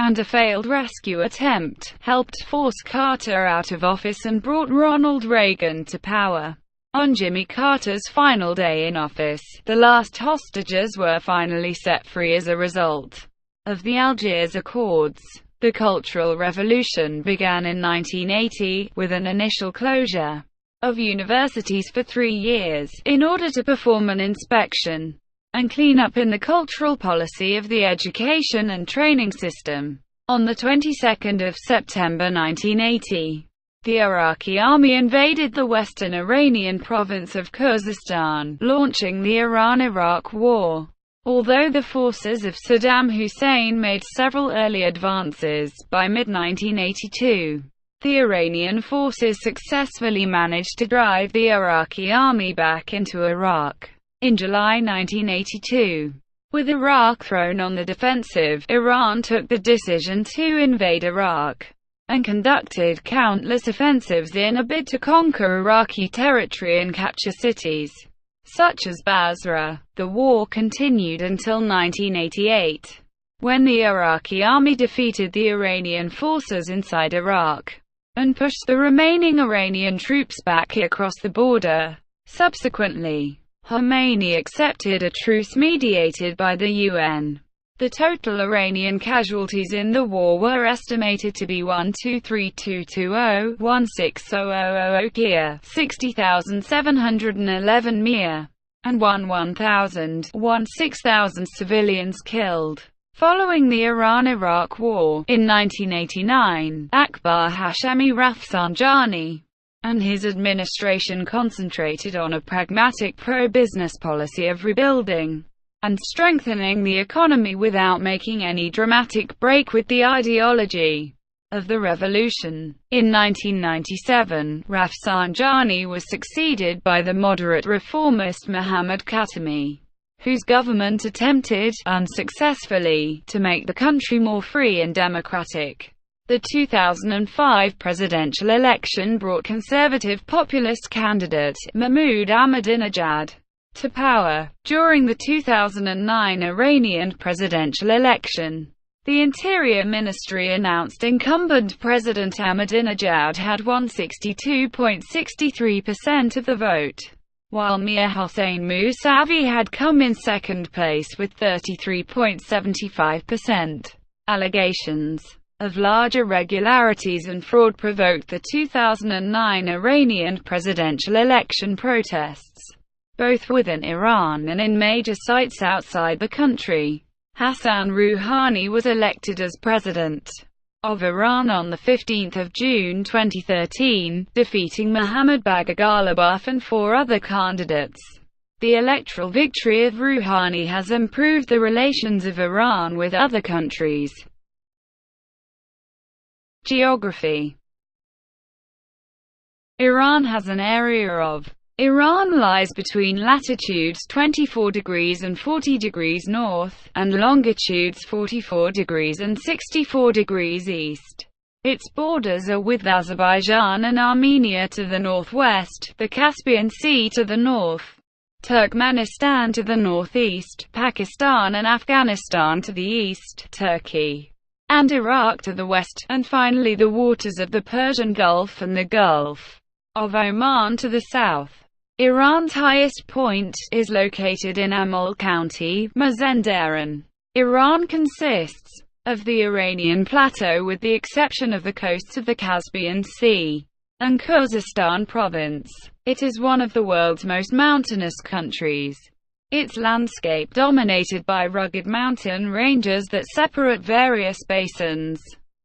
and a failed rescue attempt helped force Carter out of office and brought Ronald Reagan to power. On Jimmy Carter's final day in office, the last hostages were finally set free as a result of the Algiers Accords. The Cultural Revolution began in 1980, with an initial closure of universities for 3 years, in order to perform an inspection and clean up in the cultural policy of the education and training system. On the 22nd of September 1980, the Iraqi army invaded the western Iranian province of Khuzestan, launching the Iran-Iraq War. Although the forces of Saddam Hussein made several early advances, by mid-1982, the Iranian forces successfully managed to drive the Iraqi army back into Iraq. In July 1982, with Iraq thrown on the defensive, Iran took the decision to invade Iraq and conducted countless offensives in a bid to conquer Iraqi territory and capture cities such as Basra. The war continued until 1988, when the Iraqi army defeated the Iranian forces inside Iraq and pushed the remaining Iranian troops back across the border. Subsequently, Khomeini accepted a truce mediated by the UN. The total Iranian casualties in the war were estimated to be 1,232,000,16,000 Kia, 60,711 Mia, and 1,000,000 civilians killed. Following the Iran-Iraq War, in 1989, Akbar Hashemi Rafsanjani and his administration concentrated on a pragmatic pro-business policy of rebuilding and strengthening the economy without making any dramatic break with the ideology of the revolution. In 1997, Rafsanjani was succeeded by the moderate reformist Mohammad Khatami, whose government attempted, unsuccessfully, to make the country more free and democratic. The 2005 presidential election brought conservative populist candidate, Mahmoud Ahmadinejad, to power. During the 2009 Iranian presidential election, the Interior Ministry announced incumbent President Ahmadinejad had won 62.63% of the vote, while Mir Hossein Mousavi had come in second place with 33.75%. Allegations of large irregularities and fraud provoked the 2009 Iranian presidential election protests, both within Iran and in major sites outside the country. Hassan Rouhani was elected as president of Iran on 15 June 2013, defeating Mohammad Bagher Ghalibaf and 4 other candidates. The electoral victory of Rouhani has improved the relations of Iran with other countries. Geography. Iran has an area of. Iran lies between latitudes 24 degrees and 40 degrees north, and longitudes 44 degrees and 64 degrees east. Its borders are with Azerbaijan and Armenia to the northwest, the Caspian Sea to the north, Turkmenistan to the northeast, Pakistan and Afghanistan to the east, Turkey and Iraq to the west, and finally the waters of the Persian Gulf and the Gulf of Oman to the south. Iran's highest point is located in Amul County, Mazandaran. Iran consists of the Iranian plateau with the exception of the coasts of the Caspian Sea and Khuzestan province. It is one of the world's most mountainous countries. Its landscape dominated by rugged mountain ranges that separate various basins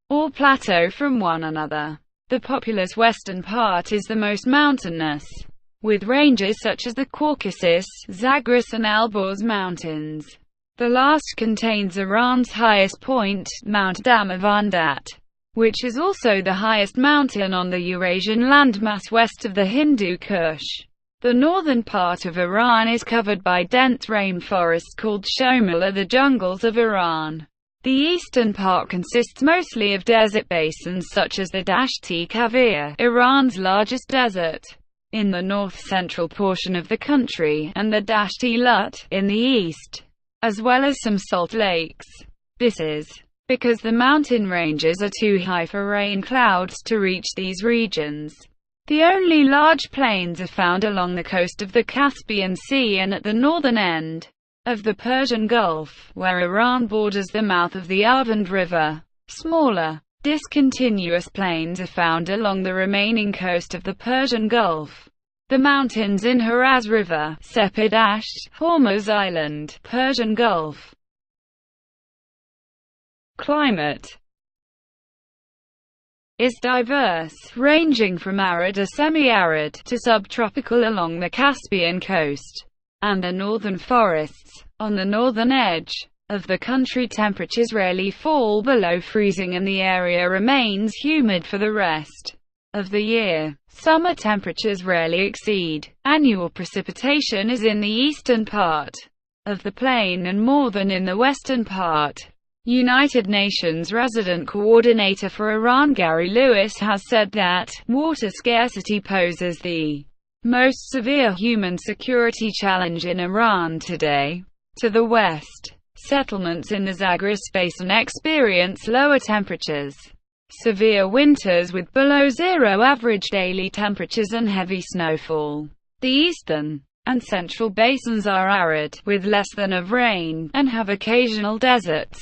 or plateau from one another. The populous western part is the most mountainous, with ranges such as the Caucasus, Zagros and Alborz mountains. The last contains Iran's highest point, Mount Damavandhat, which is also the highest mountain on the Eurasian landmass west of the Hindu Kush. The northern part of Iran is covered by dense rainforests called Shomala, the jungles of Iran. The eastern part consists mostly of desert basins such as the Dashti Kavir, Iran's largest desert, in the north-central portion of the country, and the Dashti Lut, in the east, as well as some salt lakes. This is because the mountain ranges are too high for rain clouds to reach these regions. The only large plains are found along the coast of the Caspian Sea and at the northern end of the Persian Gulf, where Iran borders the mouth of the Arvand River. Smaller, discontinuous plains are found along the remaining coast of the Persian Gulf. The mountains in Haraz River, Sepidasht, Hormuz Island, Persian Gulf. Climate is diverse, ranging from arid or semi-arid to subtropical along the Caspian coast and the northern forests. On the northern edge of the country, temperatures rarely fall below freezing and the area remains humid for the rest of the year. Summer temperatures rarely exceed. Annual precipitation is in the eastern part of the plain and more than in the western part. United Nations Resident Coordinator for Iran Gary Lewis has said that water scarcity poses the most severe human security challenge in Iran today. To the west, settlements in the Zagros basin experience lower temperatures, severe winters with below zero average daily temperatures and heavy snowfall. The eastern and central basins are arid, with less than of rain, and have occasional deserts.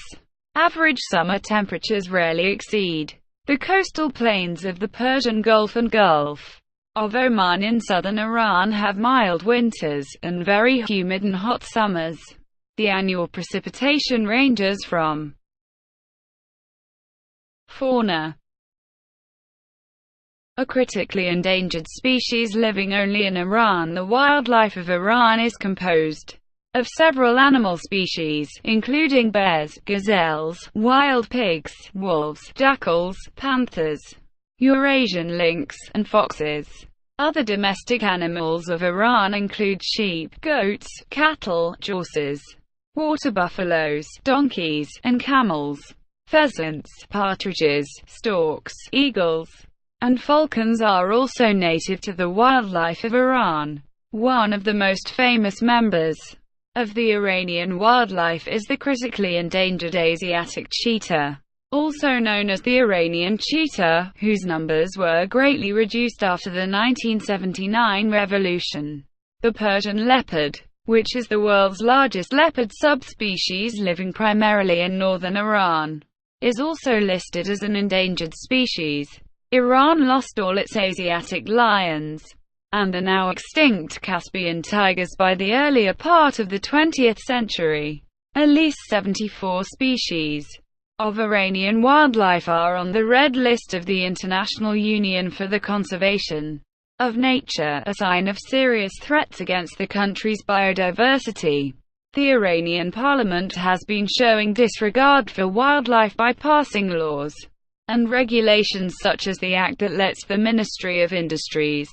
Average summer temperatures rarely exceed. The coastal plains of the Persian Gulf and Gulf of Oman in southern Iran have mild winters, and very humid and hot summers. The annual precipitation ranges from. Fauna. A critically endangered species living only in Iran. The wildlife of Iran is composed of several animal species, including bears, gazelles, wild pigs, wolves, jackals, panthers, Eurasian lynx, and foxes. Other domestic animals of Iran include sheep, goats, cattle, horses, water buffaloes, donkeys, and camels. Pheasants, partridges, storks, eagles, and falcons are also native to the wildlife of Iran. One of the most famous members of the Iranian wildlife is the critically endangered Asiatic cheetah, also known as the Iranian cheetah, whose numbers were greatly reduced after the 1979 revolution. The Persian leopard, which is the world's largest leopard subspecies living primarily in northern Iran, is also listed as an endangered species. Iran lost all its Asiatic lions and the now extinct Caspian tigers by the earlier part of the 20th century. At least 74 species of Iranian wildlife are on the Red List of the International Union for the Conservation of Nature, a sign of serious threats against the country's biodiversity. The Iranian parliament has been showing disregard for wildlife by passing laws and regulations such as the act that lets the Ministry of Industries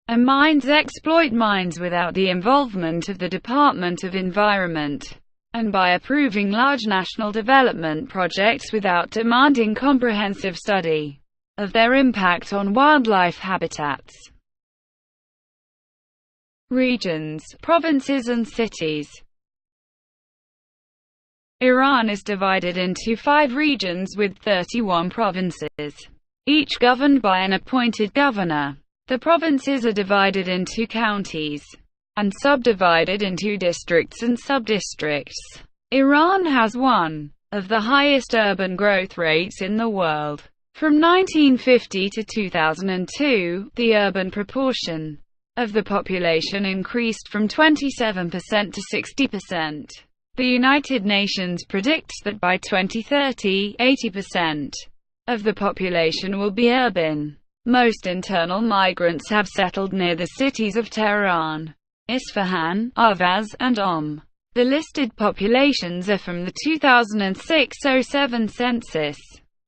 and Mines exploit mines without the involvement of the Department of Environment, and by approving large national development projects without demanding comprehensive study of their impact on wildlife habitats. Regions, provinces and cities. Iran is divided into 5 regions with 31 provinces, each governed by an appointed governor. The provinces are divided into counties and subdivided into districts and subdistricts. Iran has one of the highest urban growth rates in the world. From 1950 to 2002, the urban proportion of the population increased from 27% to 60%. The United Nations predicts that by 2030, 80% of the population will be urban. Most internal migrants have settled near the cities of Tehran, Isfahan, Ahvaz, and The listed populations are from the 2006-07 census.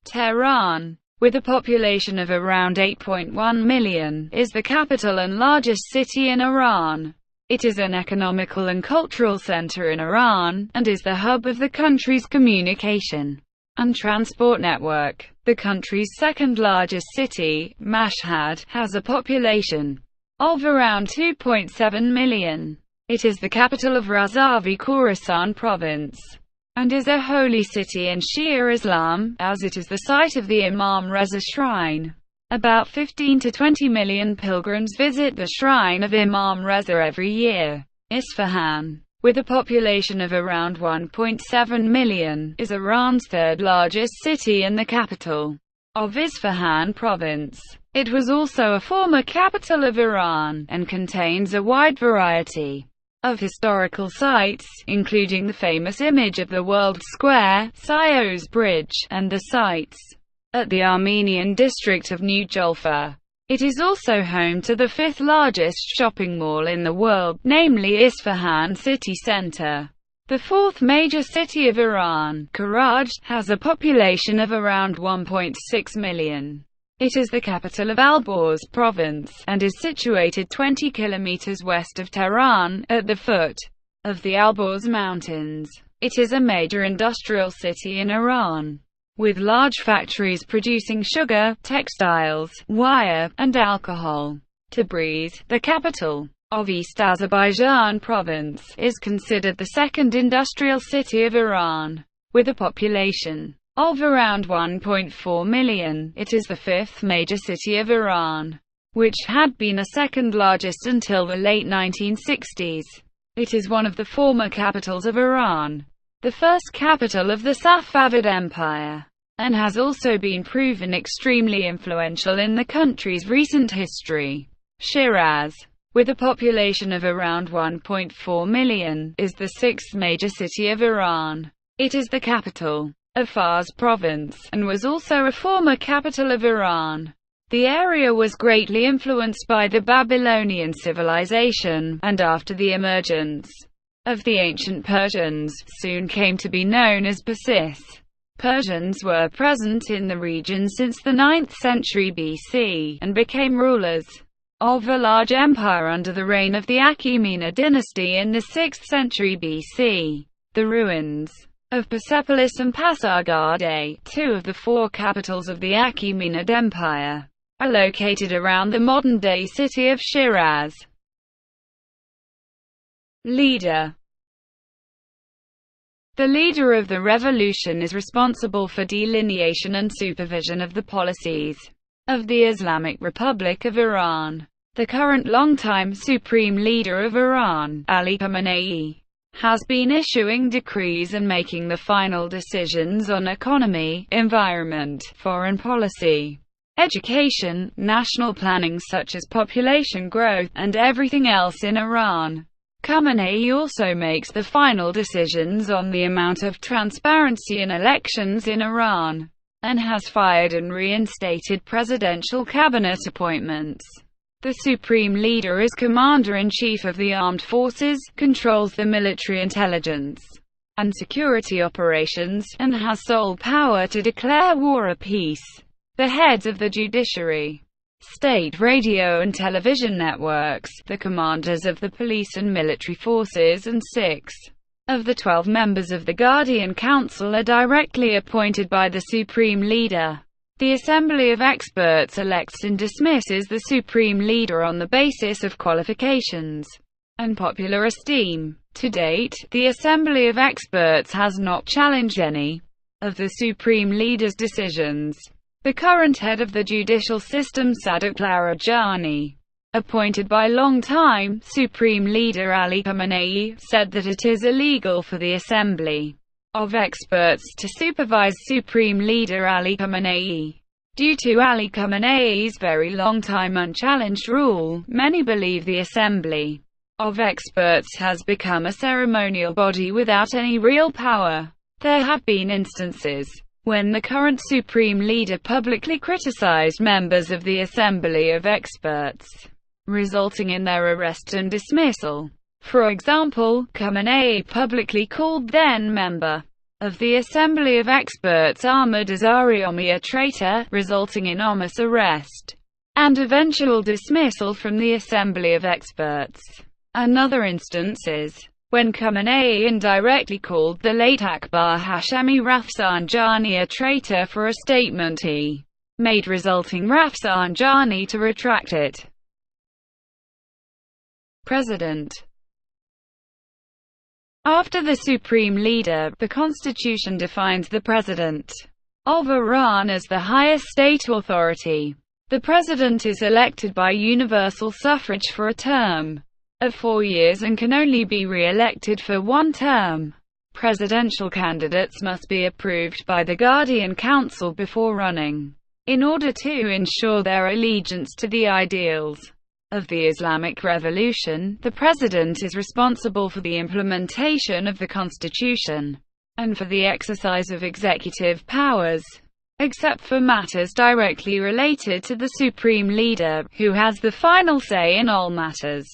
Tehran, with a population of around 8.1 million, is the capital and largest city in Iran. It is an economical and cultural center in Iran, and is the hub of the country's communication and transport network. The country's second-largest city, Mashhad, has a population of around 2.7 million. It is the capital of Razavi Khorasan province, and is a holy city in Shia Islam, as it is the site of the Imam Reza Shrine. About 15 to 20 million pilgrims visit the shrine of Imam Reza every year. Isfahan, with a population of around 1.7 million, is Iran's third-largest city and the capital of Isfahan province. It was also a former capital of Iran, and contains a wide variety of historical sites, including the famous image of the World Square, Sios Bridge, and the sites at the Armenian district of New Julfa. It is also home to the fifth-largest shopping mall in the world, namely Isfahan City Center. The fourth major city of Iran, Karaj, has a population of around 1.6 million. It is the capital of Alborz province, and is situated 20 kilometers west of Tehran, at the foot of the Alborz Mountains. It is a major industrial city in Iran, with large factories producing sugar, textiles, wire, and alcohol. Tabriz, the capital of East Azerbaijan province, is considered the second industrial city of Iran, with a population of around 1.4 million. It is the fifth major city of Iran, which had been the second largest until the late 1960s. It is one of the former capitals of Iran, the first capital of the Safavid Empire, and has also been proven extremely influential in the country's recent history. Shiraz, with a population of around 1.4 million, is the sixth major city of Iran. It is the capital of Fars province, and was also a former capital of Iran. The area was greatly influenced by the Babylonian civilization, and after the emergence of the ancient Persians, soon came to be known as Persis. Persians were present in the region since the 9th century BC, and became rulers of a large empire under the reign of the Achaemenid dynasty in the 6th century BC. The ruins of Persepolis and Pasargadae, two of the four capitals of the Achaemenid Empire, are located around the modern-day city of Shiraz. Leader. The leader of the revolution is responsible for delineation and supervision of the policies of the Islamic Republic of Iran. The current long-time supreme leader of Iran, Ali Khamenei, has been issuing decrees and making the final decisions on economy, environment, foreign policy, education, national planning such as population growth, and everything else in Iran. Khamenei also makes the final decisions on the amount of transparency in elections in Iran, and has fired and reinstated presidential cabinet appointments. The supreme leader is commander-in-chief of the armed forces, controls the military intelligence and security operations, and has sole power to declare war or peace. The heads of the judiciary, state radio and television networks, the commanders of the police and military forces, and 6 of the 12 members of the Guardian Council are directly appointed by the supreme leader. The Assembly of Experts elects and dismisses the supreme leader on the basis of qualifications and popular esteem. To date, the Assembly of Experts has not challenged any of the supreme leader's decisions. The current head of the judicial system, Sadat Larijani, appointed by long-time Supreme Leader Ali Khamenei, said that it is illegal for the Assembly of experts to supervise Supreme Leader Ali Khamenei. Due to Ali Khamenei's very long time unchallenged rule, many believe the Assembly of Experts has become a ceremonial body without any real power. There have been instances when the current Supreme Leader publicly criticized members of the Assembly of Experts, resulting in their arrest and dismissal. For example, Khamenei publicly called then-member of the Assembly of Experts Ahmad Azeri a traitor, resulting in Ahmad's arrest and eventual dismissal from the Assembly of Experts. Another instance is when Khamenei indirectly called the late Akbar Hashemi Rafsanjani a traitor for a statement he made, resulting Rafsanjani to retract it. President. After the Supreme Leader, the Constitution defines the President of Iran as the highest state authority. The President is elected by universal suffrage for a term of 4 years and can only be re-elected for one term. Presidential candidates must be approved by the Guardian Council before running, in order to ensure their allegiance to the ideals of the Islamic Revolution. The President is responsible for the implementation of the Constitution and for the exercise of executive powers, except for matters directly related to the Supreme Leader, who has the final say in all matters.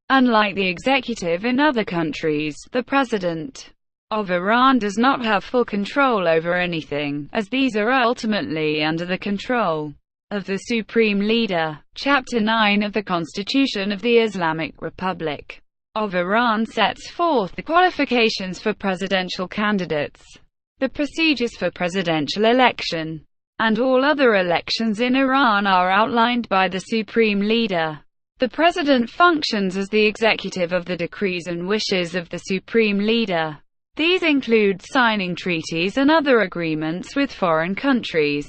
Unlike the executive in other countries, the President of Iran does not have full control over anything, as these are ultimately under the control of the Supreme Leader. Chapter 9 of the Constitution of the Islamic Republic of Iran sets forth the qualifications for presidential candidates, the procedures for presidential election, and all other elections in Iran are outlined by the Supreme Leader. The President functions as the executive of the decrees and wishes of the Supreme Leader. These include signing treaties and other agreements with foreign countries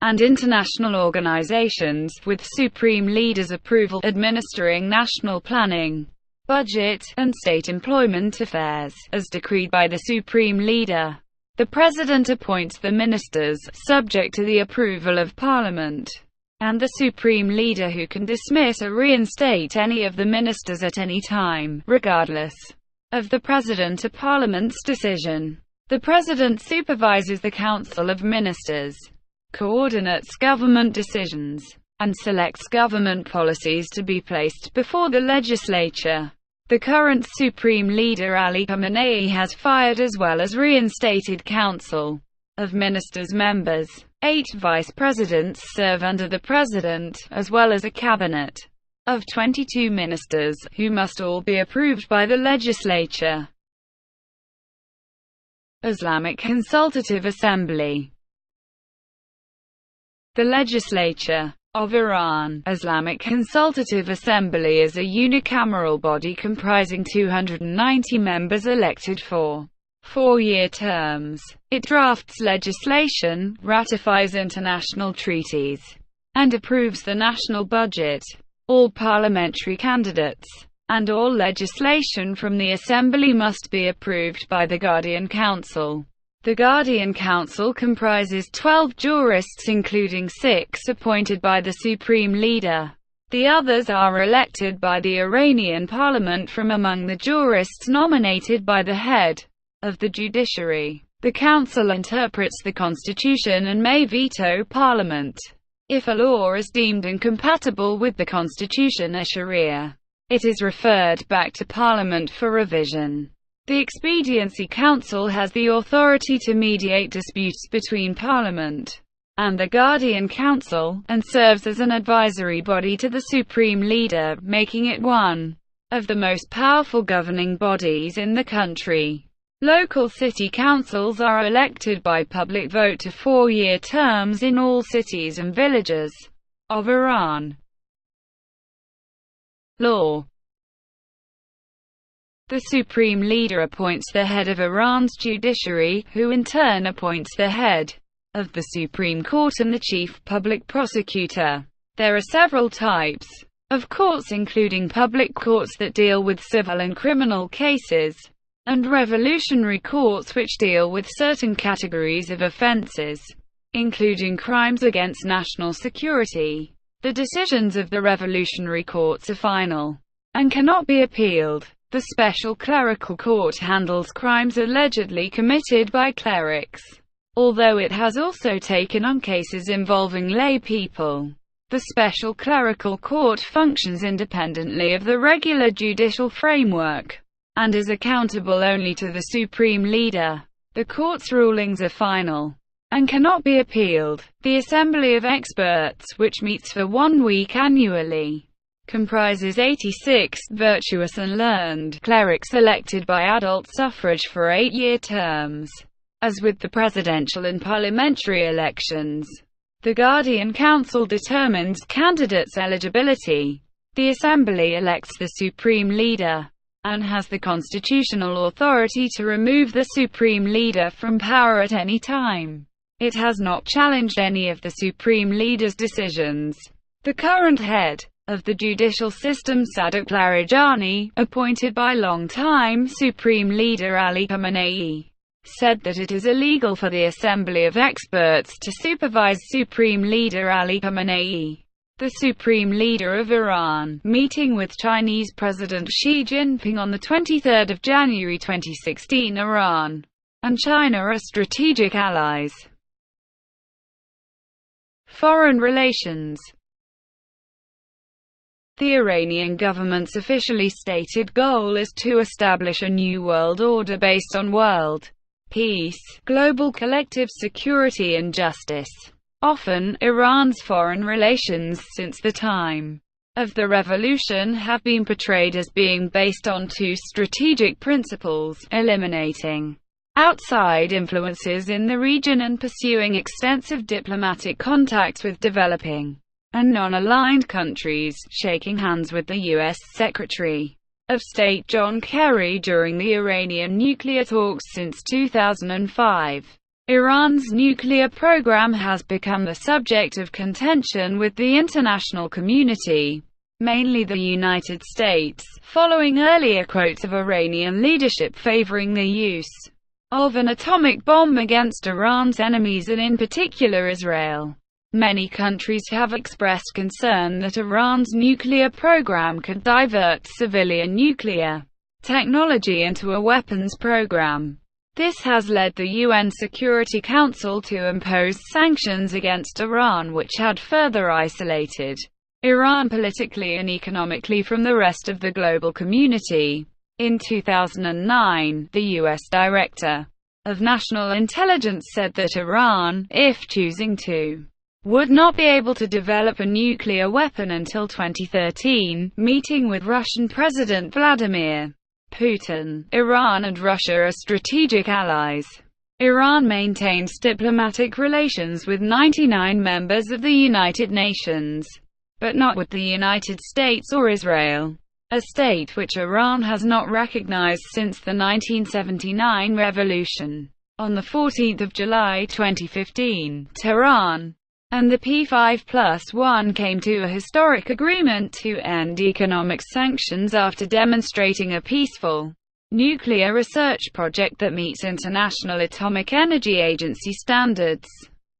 and international organizations, with Supreme Leader's approval, administering national planning, budget, and state employment affairs, as decreed by the Supreme Leader. The President appoints the ministers, subject to the approval of Parliament, and the Supreme Leader, who can dismiss or reinstate any of the ministers at any time, regardless of the President or Parliament's decision. The President supervises the Council of Ministers, coordinates government decisions, and selects government policies to be placed before the legislature. The current Supreme Leader Ali Khamenei has fired as well as reinstated Council of Ministers members. 8 vice presidents serve under the President, as well as a cabinet of 22 ministers, who must all be approved by the legislature. Islamic Consultative Assembly. The legislature of Iran, Islamic Consultative Assembly, is a unicameral body comprising 290 members elected for 4-year terms. It drafts legislation, ratifies international treaties, and approves the national budget. All parliamentary candidates and all legislation from the Assembly must be approved by the Guardian Council. The Guardian Council comprises 12 jurists, including 6 appointed by the Supreme Leader. The others are elected by the Iranian parliament from among the jurists nominated by the head of the judiciary. The council interprets the constitution and may veto parliament if a law is deemed incompatible with the constitution or Sharia. It is referred back to parliament for revision. The Expediency Council has the authority to mediate disputes between parliament and the Guardian Council, and serves as an advisory body to the Supreme Leader, making it one of the most powerful governing bodies in the country. Local city councils are elected by public vote to 4-year terms in all cities and villages of Iran. Law. The Supreme Leader appoints the head of Iran's judiciary, who in turn appoints the head of the Supreme Court and the chief public prosecutor. There are several types of courts, including public courts that deal with civil and criminal cases, and revolutionary courts which deal with certain categories of offenses, including crimes against national security. The decisions of the revolutionary courts are final and cannot be appealed. The Special Clerical Court handles crimes allegedly committed by clerics, although it has also taken on cases involving lay people. The Special Clerical Court functions independently of the regular judicial framework and is accountable only to the supreme leader. The court's rulings are final and cannot be appealed. The Assembly of Experts, which meets for 1 week annually, comprises 86 virtuous and learned clerics elected by adult suffrage for 8-year terms. As with the presidential and parliamentary elections, the Guardian Council determines candidates' eligibility. The Assembly elects the supreme leader and has the constitutional authority to remove the supreme leader from power at any time. It has not challenged any of the supreme leader's decisions. The current head of the judicial system, Sadat Larijani, appointed by long-time Supreme Leader Ali Khamenei, said that it is illegal for the Assembly of Experts to supervise Supreme Leader Ali Khamenei, the Supreme Leader of Iran, meeting with Chinese President Xi Jinping on 23 January 2016. Iran and China are strategic allies. Foreign relations. The Iranian government's officially stated goal is to establish a new world order based on world peace, global collective security and justice. Often, Iran's foreign relations since the time of the revolution have been portrayed as being based on 2 strategic principles: eliminating outside influences in the region and pursuing extensive diplomatic contacts with developing and non-aligned countries, shaking hands with the U.S. Secretary of State John Kerry during the Iranian nuclear talks since 2005. Iran's nuclear program has become the subject of contention with the international community, mainly the United States, following earlier quotes of Iranian leadership favoring the use of an atomic bomb against Iran's enemies and in particular Israel. Many countries have expressed concern that Iran's nuclear program could divert civilian nuclear technology into a weapons program. This has led the UN Security Council to impose sanctions against Iran, which had further isolated Iran politically and economically from the rest of the global community. In 2009, the U.S. Director of National Intelligence said that Iran, if choosing to, would not be able to develop a nuclear weapon until 2013, meeting with Russian President Vladimir Putin. Iran and Russia are strategic allies. Iran maintains diplomatic relations with 99 members of the United Nations, but not with the United States or Israel, a state which Iran has not recognized since the 1979 revolution. On 14 July 2015, Tehran and the P5+1 came to a historic agreement to end economic sanctions after demonstrating a peaceful nuclear research project that meets International Atomic Energy Agency standards.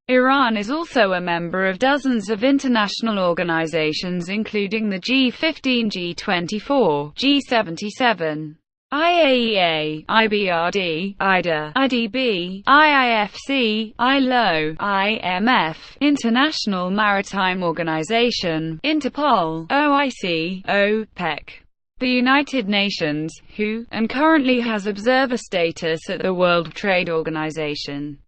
Iran is also a member of dozens of international organizations including the G15, G24, G77, IAEA, IBRD, IDA, IDB, IIFC, ILO, IMF, International Maritime Organization, Interpol, OIC, OPEC, the United Nations, WHO, and currently has observer status at the World Trade Organization.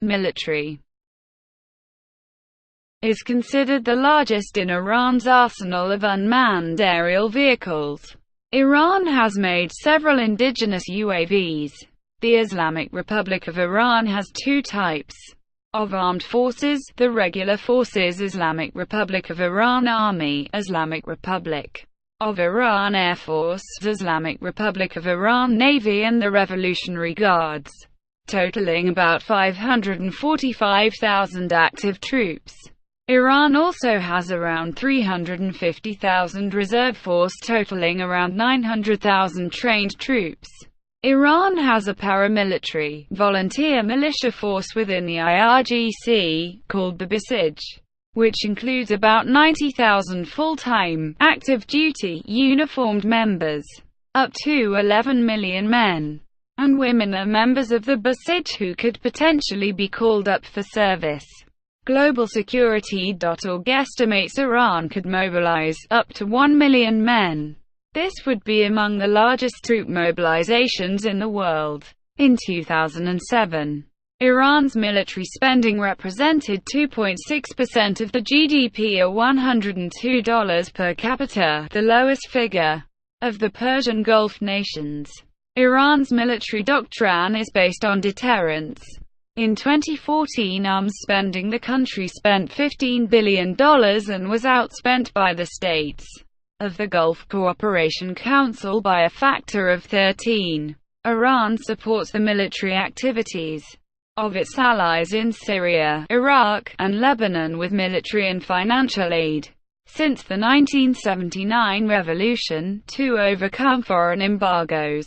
Military is considered the largest in Iran's arsenal of unmanned aerial vehicles. Iran has made several indigenous UAVs. The Islamic Republic of Iran has 2 types of armed forces: the Regular Forces Islamic Republic of Iran Army, Islamic Republic of Iran Air Force, Islamic Republic of Iran Navy, and the Revolutionary Guards, totaling about 545,000 active troops. Iran also has around 350,000 reserve force totaling around 900,000 trained troops. Iran has a paramilitary, volunteer militia force within the IRGC, called the Basij, which includes about 90,000 full-time, active-duty, uniformed members. Up to 11 million men and women are members of the Basij who could potentially be called up for service. GlobalSecurity.org estimates Iran could mobilize up to 1 million men. This would be among the largest troop mobilizations in the world. In 2007, Iran's military spending represented 2.6% of the GDP or $102 per capita, the lowest figure of the Persian Gulf nations. Iran's military doctrine is based on deterrence. In 2014 arms spending, the country spent $15 billion and was outspent by the states of the Gulf Cooperation Council by a factor of 13. Iran supports the military activities of its allies in Syria, Iraq, and Lebanon with military and financial aid. Since the 1979 revolution, to overcome foreign embargoes,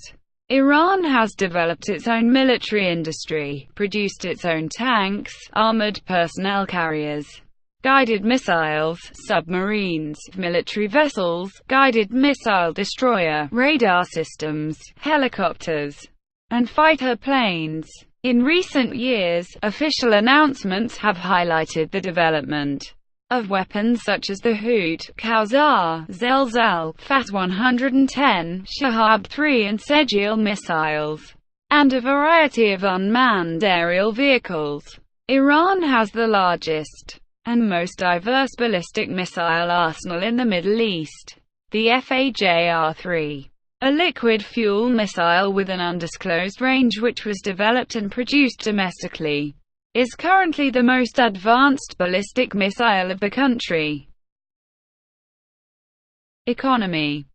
Iran has developed its own military industry, produced its own tanks, armored personnel carriers, guided missiles, submarines, military vessels, guided missile destroyer, radar systems, helicopters, and fighter planes. In recent years, official announcements have highlighted the development of weapons such as the Hoot, Kawsar, Zelzal, Fas-110, Shahab-3 and Sejil missiles, and a variety of unmanned aerial vehicles. Iran has the largest and most diverse ballistic missile arsenal in the Middle East. The Fajr-3, a liquid fuel missile with an undisclosed range which was developed and produced domestically, is currently the most advanced ballistic missile of the country. Economy.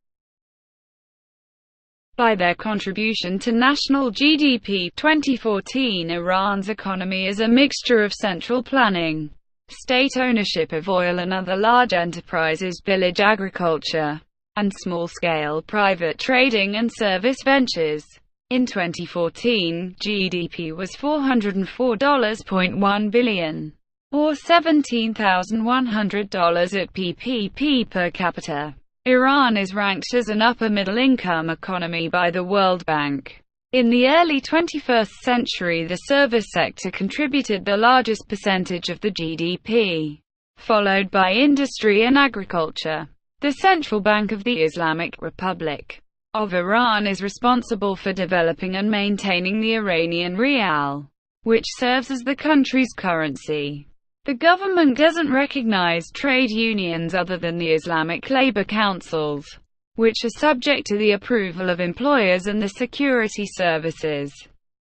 By their contribution to national GDP 2014, Iran's economy is a mixture of central planning, state ownership of oil and other large enterprises, village agriculture, and small-scale private trading and service ventures. In 2014, GDP was $404.1 billion, or $17,100 at PPP per capita. Iran is ranked as an upper-middle-income economy by the World Bank. In the early 21st century, the service sector contributed the largest percentage of the GDP, followed by industry and agriculture. The Central Bank of the Islamic Republic of Iran is responsible for developing and maintaining the Iranian rial, which serves as the country's currency. The government doesn't recognize trade unions other than the Islamic labor councils, which are subject to the approval of employers and the security services.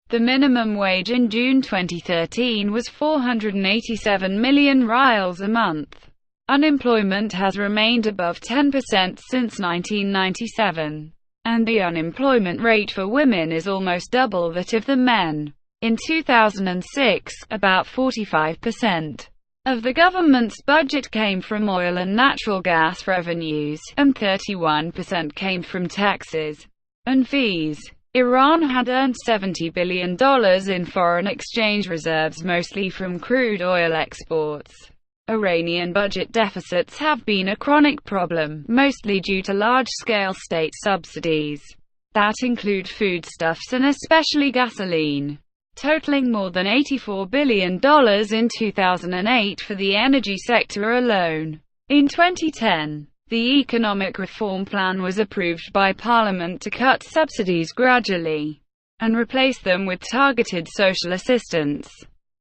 The minimum wage in June 2013 was 487 million rials a month. Unemployment has remained above 10% since 1997. And the unemployment rate for women is almost double that of the men. In 2006, about 45% of the government's budget came from oil and natural gas revenues, and 31% came from taxes and fees. Iran had earned $70 billion in foreign exchange reserves, mostly from crude oil exports. Iranian budget deficits have been a chronic problem, mostly due to large-scale state subsidies that include foodstuffs and especially gasoline, totaling more than $84 billion in 2008 for the energy sector alone. In 2010, the Economic Reform Plan was approved by Parliament to cut subsidies gradually and replace them with targeted social assistance.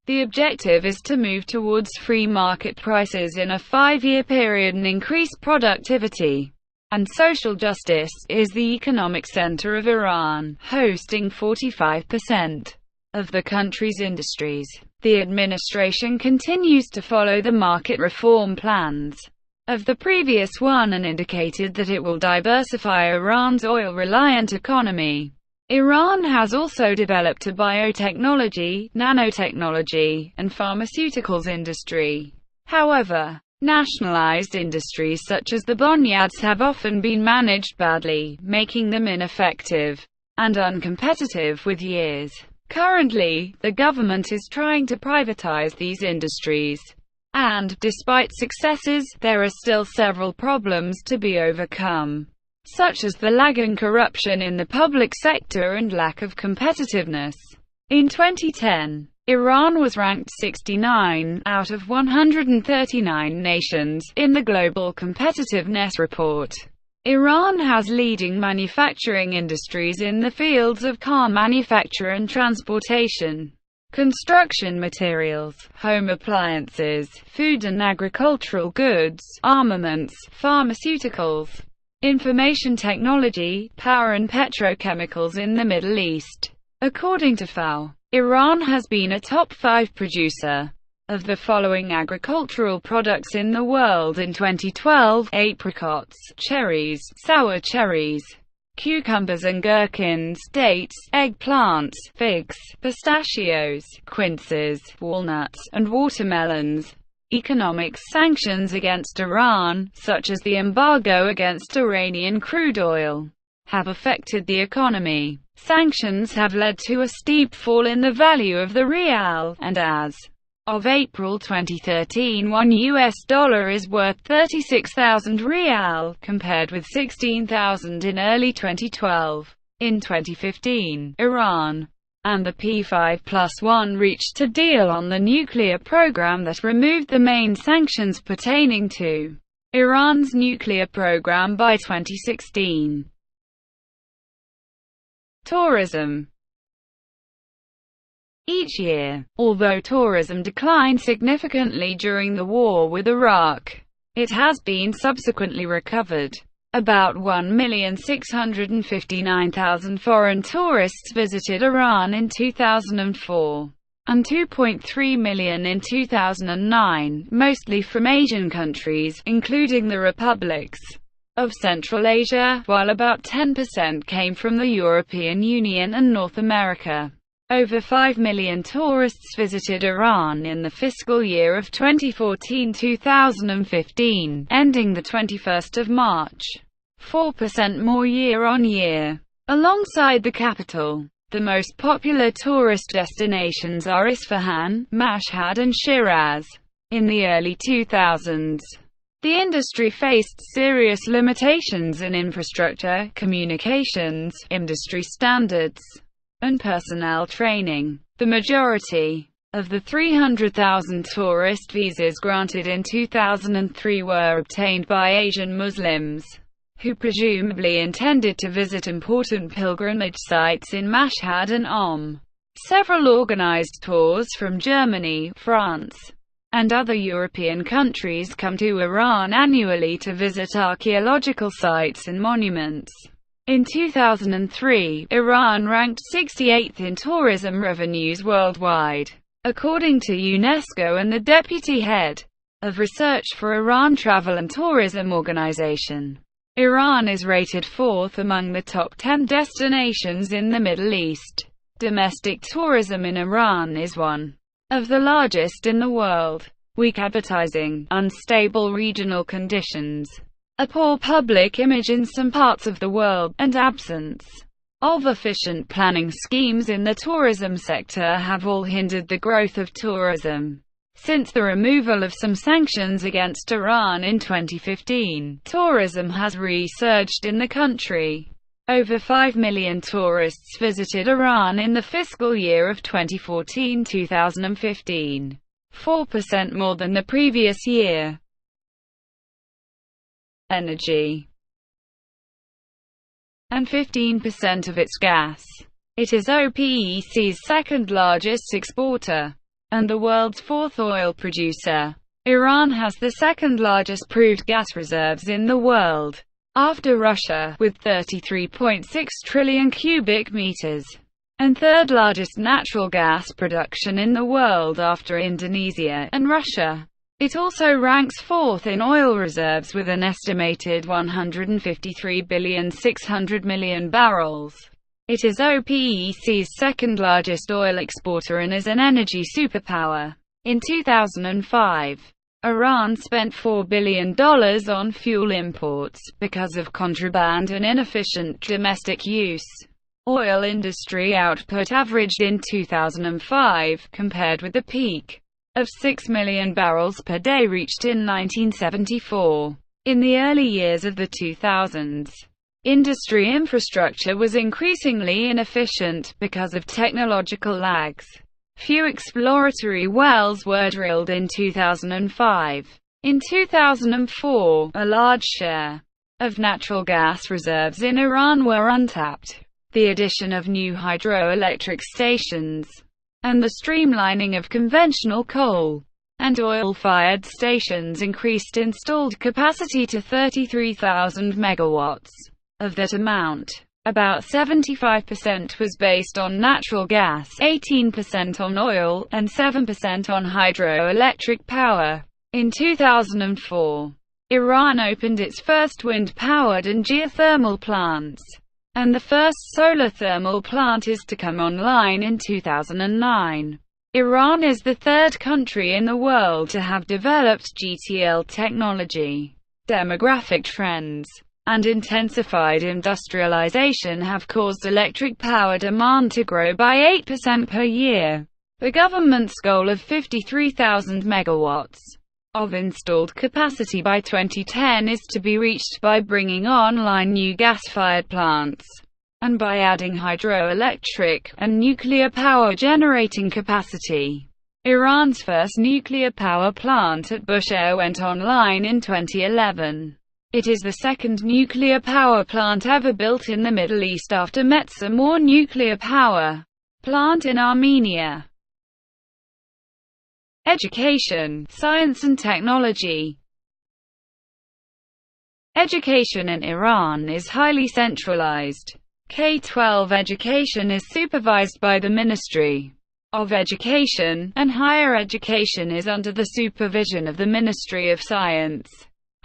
The objective is to move towards free market prices in a 5-year period and increase productivity and social justice. Is the economic center of Iran, hosting 45% of the country's industries. The administration continues to follow the market reform plans of the previous one and indicated that it will diversify Iran's oil-reliant economy. Iran has also developed a biotechnology, nanotechnology, and pharmaceuticals industry. However, nationalized industries such as the bonyads have often been managed badly, making them ineffective and uncompetitive with years. Currently, the government is trying to privatize these industries. And, despite successes, there are still several problems to be overcome, such as the lagging corruption in the public sector and lack of competitiveness. In 2010, Iran was ranked 69 out of 139 nations in the Global Competitiveness Report. Iran has leading manufacturing industries in the fields of car manufacture and transportation, construction materials, home appliances, food and agricultural goods, armaments, pharmaceuticals, information technology, power and petrochemicals in the Middle East. According to FAO, Iran has been a top 5 producer of the following agricultural products in the world in 2012: apricots, cherries, sour cherries, cucumbers and gherkins, dates, eggplants, figs, pistachios, quinces, walnuts, and watermelons. Economic sanctions against Iran, such as the embargo against Iranian crude oil, have affected the economy. Sanctions have led to a steep fall in the value of the rial, and as of April 2013, $1 is worth 36,000 rial, compared with 16,000 in early 2012. In 2015, Iran and the P5+1 reached a deal on the nuclear program that removed the main sanctions pertaining to Iran's nuclear program by 2016. Tourism. Each year, although tourism declined significantly during the war with Iraq, it has been subsequently recovered. About 1,659,000 foreign tourists visited Iran in 2004, and 2.3 million in 2009, mostly from Asian countries, including the republics of Central Asia, while about 10% came from the European Union and North America. Over 5 million tourists visited Iran in the fiscal year of 2014-2015, ending the 21st of March, 4% more year-on-year. Alongside the capital, the most popular tourist destinations are Isfahan, Mashhad and Shiraz. In the early 2000s, the industry faced serious limitations in infrastructure, communications, industry standards, and personnel training. The majority of the 300,000 tourist visas granted in 2003 were obtained by Asian Muslims, who presumably intended to visit important pilgrimage sites in Mashhad and Several organized tours from Germany, France, and other European countries come to Iran annually to visit archaeological sites and monuments. In 2003, Iran ranked 68th in tourism revenues worldwide, according to UNESCO and the deputy head of research for Iran Travel and Tourism Organization. Iran is rated 4th among the top 10 destinations in the Middle East. Domestic tourism in Iran is one of the largest in the world. Weak advertising, unstable regional conditions, a poor public image in some parts of the world, and absence of efficient planning schemes in the tourism sector have all hindered the growth of tourism. Since the removal of some sanctions against Iran in 2015, tourism has resurged in the country. Over 5 million tourists visited Iran in the fiscal year of 2014-2015, 4% more than the previous year. Energy, and 15% of its gas. It is OPEC's second largest exporter, and the world's fourth oil producer. Iran has the second largest proved gas reserves in the world, after Russia, with 33.6 trillion cubic meters, and third largest natural gas production in the world after Indonesia and Russia. It also ranks 4th in oil reserves with an estimated 153,600,000,000 barrels. It is OPEC's second largest oil exporter and is an energy superpower. In 2005, Iran spent $4 billion on fuel imports, because of contraband and inefficient domestic use. Oil industry output averaged in 2005, compared with the peak of 6 million barrels per day reached in 1974. In the early years of the 2000s, industry infrastructure was increasingly inefficient, because of technological lags. Few exploratory wells were drilled in 2005. In 2004, a large share of natural gas reserves in Iran were untapped. The addition of new hydroelectric stations, and the streamlining of conventional coal and oil-fired stations increased installed capacity to 33,000 megawatts. Of that amount, about 75% was based on natural gas, 18% on oil, and 7% on hydroelectric power. In 2004, Iran opened its first wind-powered and geothermal plants, and the first solar thermal plant is to come online in 2009. Iran is the third country in the world to have developed GTL technology. Demographic trends and intensified industrialization have caused electric power demand to grow by 8% per year. The government's goal of 53,000 megawatts of installed capacity by 2010 is to be reached by bringing online new gas-fired plants, and by adding hydroelectric and nuclear power generating capacity. Iran's first nuclear power plant at Bushehr went online in 2011. It is the second nuclear power plant ever built in the Middle East after Metsamor nuclear power plant in Armenia. Education, science and technology. Education in Iran is highly centralized. K-12 education is supervised by the Ministry of Education, and higher education is under the supervision of the Ministry of Science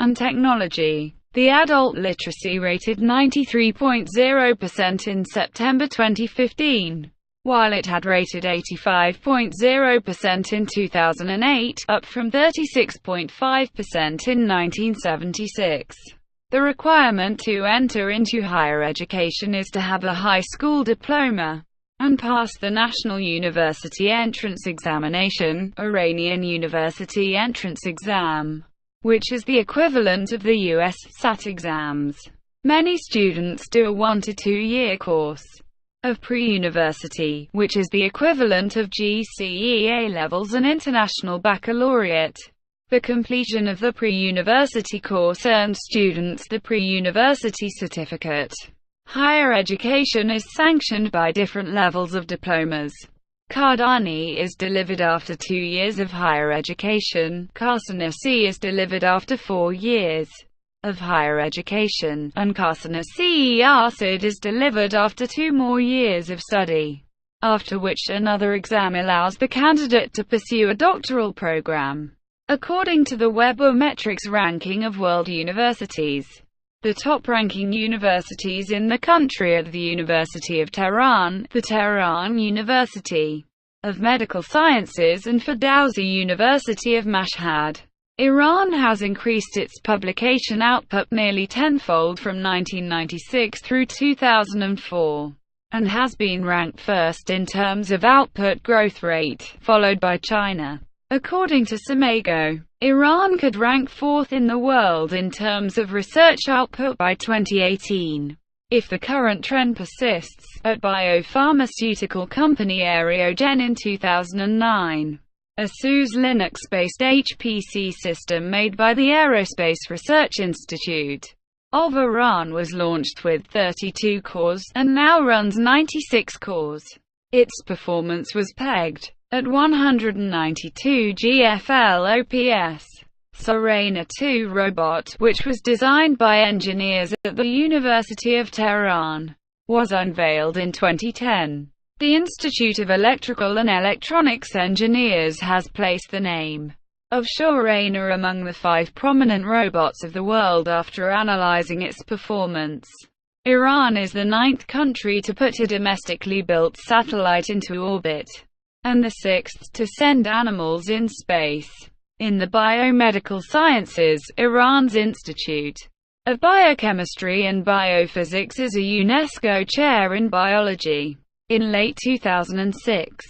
and Technology. The adult literacy rated 93.0% in September 2015, while it had rated 85.0% in 2008, up from 36.5% in 1976. The requirement to enter into higher education is to have a high school diploma and pass the National University Entrance Examination, Iranian University Entrance Exam, which is the equivalent of the US SAT exams. Many students do a 1 to 2 year course of pre-university, which is the equivalent of GCE A-levels and International Baccalaureate. The completion of the pre-university course earns students the pre-university certificate. Higher education is sanctioned by different levels of diplomas. Qardani is delivered after 2 years of higher education, Caspian Sea is delivered after 4 years of higher education, and Caspian Sea Arsid is delivered after 2 more years of study, after which another exam allows the candidate to pursue a doctoral program. According to the Webometrics ranking of world universities, the top-ranking universities in the country are the University of Tehran, the Tehran University of Medical Sciences, and Ferdowsi University of Mashhad. Iran has increased its publication output nearly tenfold from 1996 through 2004, and has been ranked first in terms of output growth rate, followed by China. According to Samago, Iran could rank 4th in the world in terms of research output by 2018. If the current trend persists, at biopharmaceutical company Aerogen in 2009, a SUSE Linux-based HPC system made by the Aerospace Research Institute of Iran was launched with 32 cores, and now runs 96 cores. Its performance was pegged at 192 GFL OPS. Serena 2 robot, which was designed by engineers at the University of Tehran, was unveiled in 2010. The Institute of Electrical and Electronics Engineers has placed the name of Serena among the 5 prominent robots of the world after analyzing its performance. Iran is the 9th country to put a domestically built satellite into orbit, and the 6th to send animals in space. In the biomedical sciences, Iran's Institute of Biochemistry and Biophysics is a UNESCO chair in biology. In late 2006,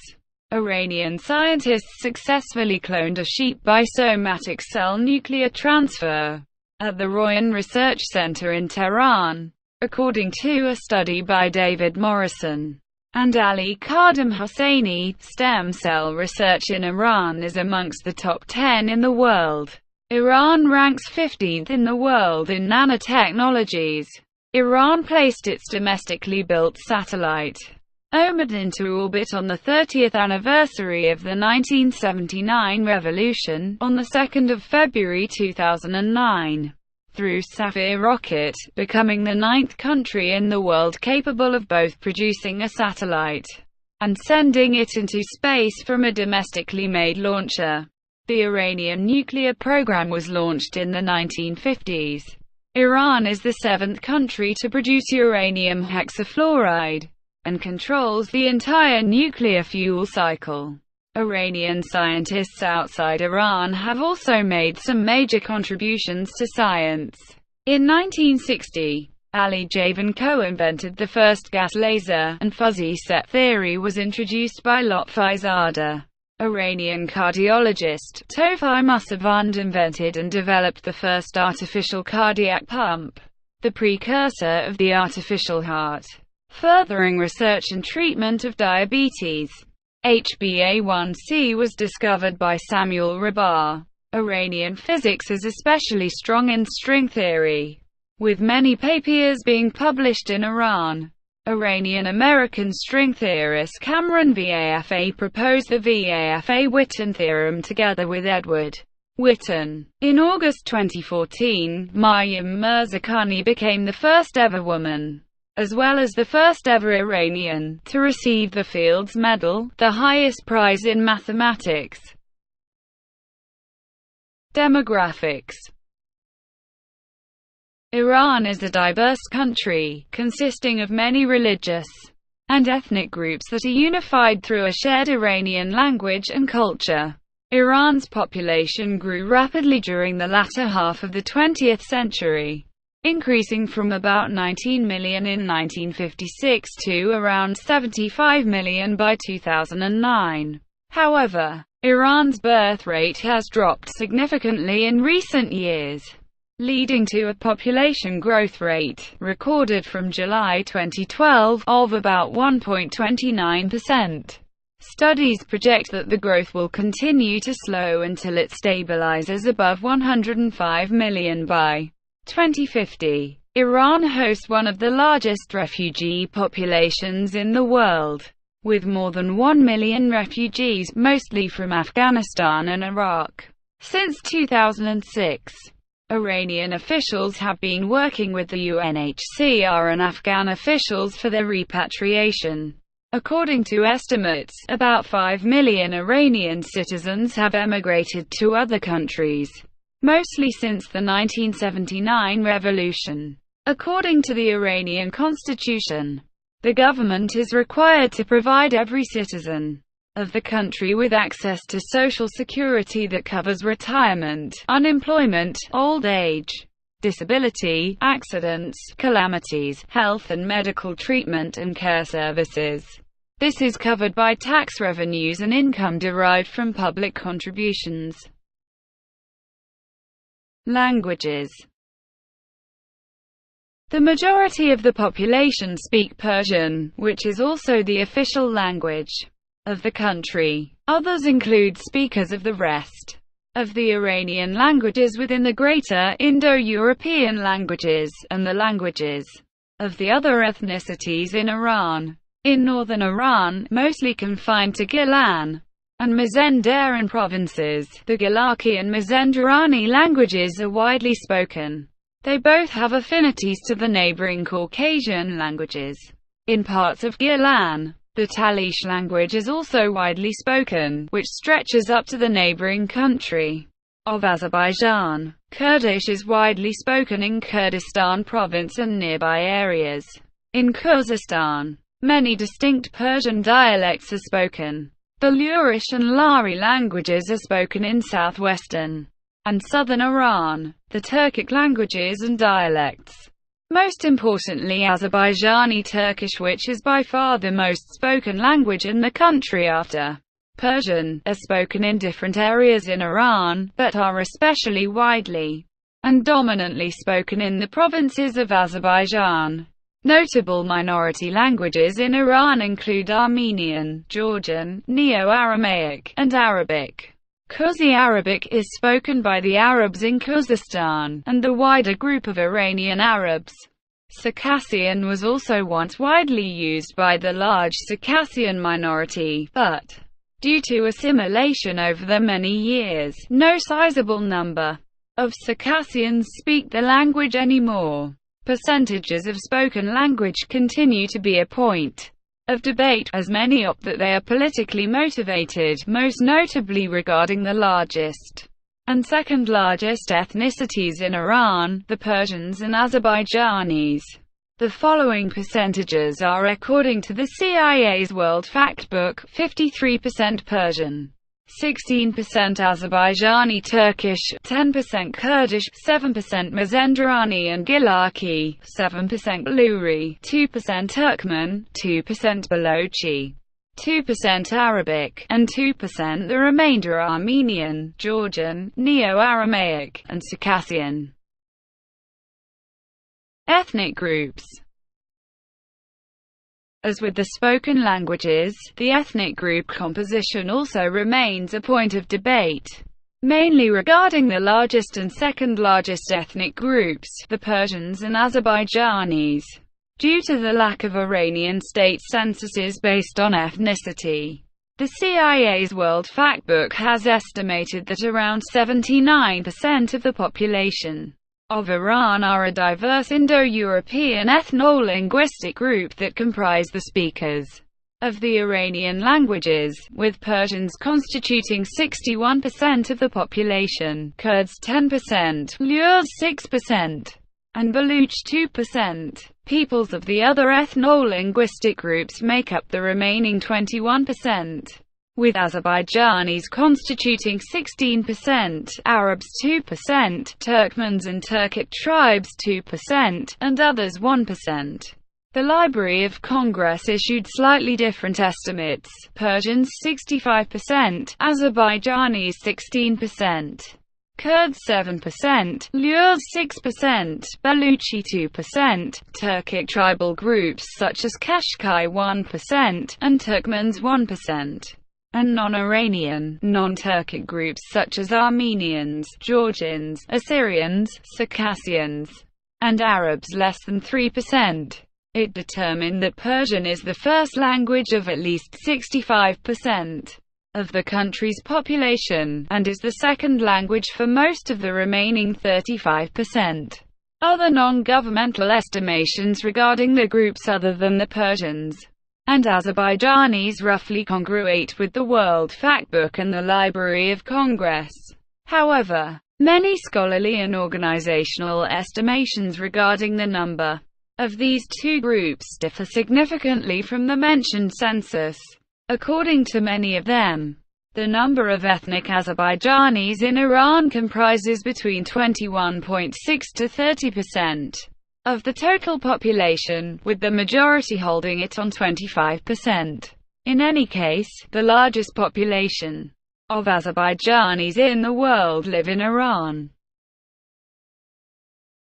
Iranian scientists successfully cloned a sheep by somatic cell nuclear transfer at the Royan Research Center in Tehran. According to a study by David Morrison and Ali Khadem Hosseini, stem cell research in Iran is amongst the top 10 in the world. Iran ranks 15th in the world in nanotechnologies. Iran placed its domestically built satellite OMAD into orbit on the 30th anniversary of the 1979 revolution, on the 2nd of February 2009, through Safir rocket, becoming the 9th country in the world capable of both producing a satellite and sending it into space from a domestically made launcher. The Iranian nuclear program was launched in the 1950s. Iran is the 7th country to produce uranium hexafluoride and controls the entire nuclear fuel cycle. Iranian scientists outside Iran have also made some major contributions to science. In 1960, Ali Javan co-invented the first gas laser, and fuzzy set theory was introduced by Lotfi Zada. Iranian cardiologist Tofi Musavand invented and developed the first artificial cardiac pump, the precursor of the artificial heart, furthering research and treatment of diabetes. HbA1c was discovered by Samuel Rabar. Iranian physics is especially strong in string theory, with many papers being published in Iran. Iranian-American string theorist Cameron Vafa proposed the Vafa-Witten theorem together with Edward Witten. In August 2014, Maryam Mirzakhani became the first ever woman, as well as the first ever Iranian, to receive the Fields Medal, the highest prize in mathematics. Demographics. Iran is a diverse country, consisting of many religious and ethnic groups that are unified through a shared Iranian language and culture. Iran's population grew rapidly during the latter half of the 20th century, increasing from about 19 million in 1956 to around 75 million by 2009. However, Iran's birth rate has dropped significantly in recent years, leading to a population growth rate, recorded from July 2012, of about 1.29%. Studies project that the growth will continue to slow until it stabilizes above 105 million by 2050. Iran hosts one of the largest refugee populations in the world, with more than 1 million refugees, mostly from Afghanistan and Iraq. Since 2006, Iranian officials have been working with the UNHCR and Afghan officials for their repatriation. According to estimates, about 5 million Iranian citizens have emigrated to other countries, mostly since the 1979 revolution. According to the Iranian constitution, the government is required to provide every citizen of the country with access to social security that covers retirement, unemployment, old age, disability, accidents, calamities, health and medical treatment and care services. This is covered by tax revenues and income derived from public contributions. Languages. The majority of the population speak Persian, which is also the official language of the country. Others include speakers of the rest of the Iranian languages within the Greater Indo-European languages, and the languages of the other ethnicities in Iran. In northern Iran, mostly confined to Gilan and Mazandaran provinces, the Gilaki and Mazandarani languages are widely spoken. They both have affinities to the neighboring Caucasian languages. In parts of Gilan, the Talish language is also widely spoken, which stretches up to the neighboring country of Azerbaijan. Kurdish is widely spoken in Kurdistan province and nearby areas. In Khuzestan, many distinct Persian dialects are spoken. The Lurish and Lari languages are spoken in southwestern and southern Iran. The Turkic languages and dialects, most importantly Azerbaijani Turkish, which is by far the most spoken language in the country after Persian, are spoken in different areas in Iran, but are especially widely and dominantly spoken in the provinces of Azerbaijan. Notable minority languages in Iran include Armenian, Georgian, Neo-Aramaic, and Arabic. Kuzi Arabic is spoken by the Arabs in Khuzestan, and the wider group of Iranian Arabs. Circassian was also once widely used by the large Circassian minority, but due to assimilation over the many years, no sizable number of Circassians speak the language anymore. Percentages of spoken language continue to be a point of debate, as many opt that they are politically motivated, most notably regarding the largest and second largest ethnicities in Iran, the Persians and Azerbaijanis. The following percentages are according to the CIA's World Factbook: 53% Persian, 16% Azerbaijani Turkish, 10% Kurdish, 7% Mazandarani and Gilaki, 7% Luri, 2% Turkmen, 2% Balochi, 2% Arabic, and 2% the remainder Armenian, Georgian, Neo-Aramaic, and Circassian. Ethnic groups. As with the spoken languages, the ethnic group composition also remains a point of debate, mainly regarding the largest and second largest ethnic groups, the Persians and Azerbaijanis. Due to the lack of Iranian state censuses based on ethnicity, the CIA's World Factbook has estimated that around 79% of the population of Iran are a diverse Indo-European ethno-linguistic group that comprise the speakers of the Iranian languages, with Persians constituting 61% of the population, Kurds 10%, Lurs 6%, and Baluch 2%. Peoples of the other ethno-linguistic groups make up the remaining 21%. With Azerbaijanis constituting 16%, Arabs 2%, Turkmens and Turkic tribes 2%, and others 1%. The Library of Congress issued slightly different estimates: Persians 65%, Azerbaijanis 16%, Kurds 7%, Lurs 6%, Baluchi 2%, Turkic tribal groups such as Kashkai 1%, and Turkmens 1%. And non-Iranian, non-Turkic groups such as Armenians, Georgians, Assyrians, Circassians, and Arabs less than 3%. It determined that Persian is the first language of at least 65% of the country's population, and is the second language for most of the remaining 35%. Other non-governmental estimations regarding the groups other than the Persians and Azerbaijanis roughly congruate with the World Factbook and the Library of Congress. However, many scholarly and organizational estimations regarding the number of these two groups differ significantly from the mentioned census. According to many of them, the number of ethnic Azerbaijanis in Iran comprises between 21.6 to 30% of the total population, with the majority holding it on 25%. In any case, the largest population of Azerbaijanis in the world live in Iran.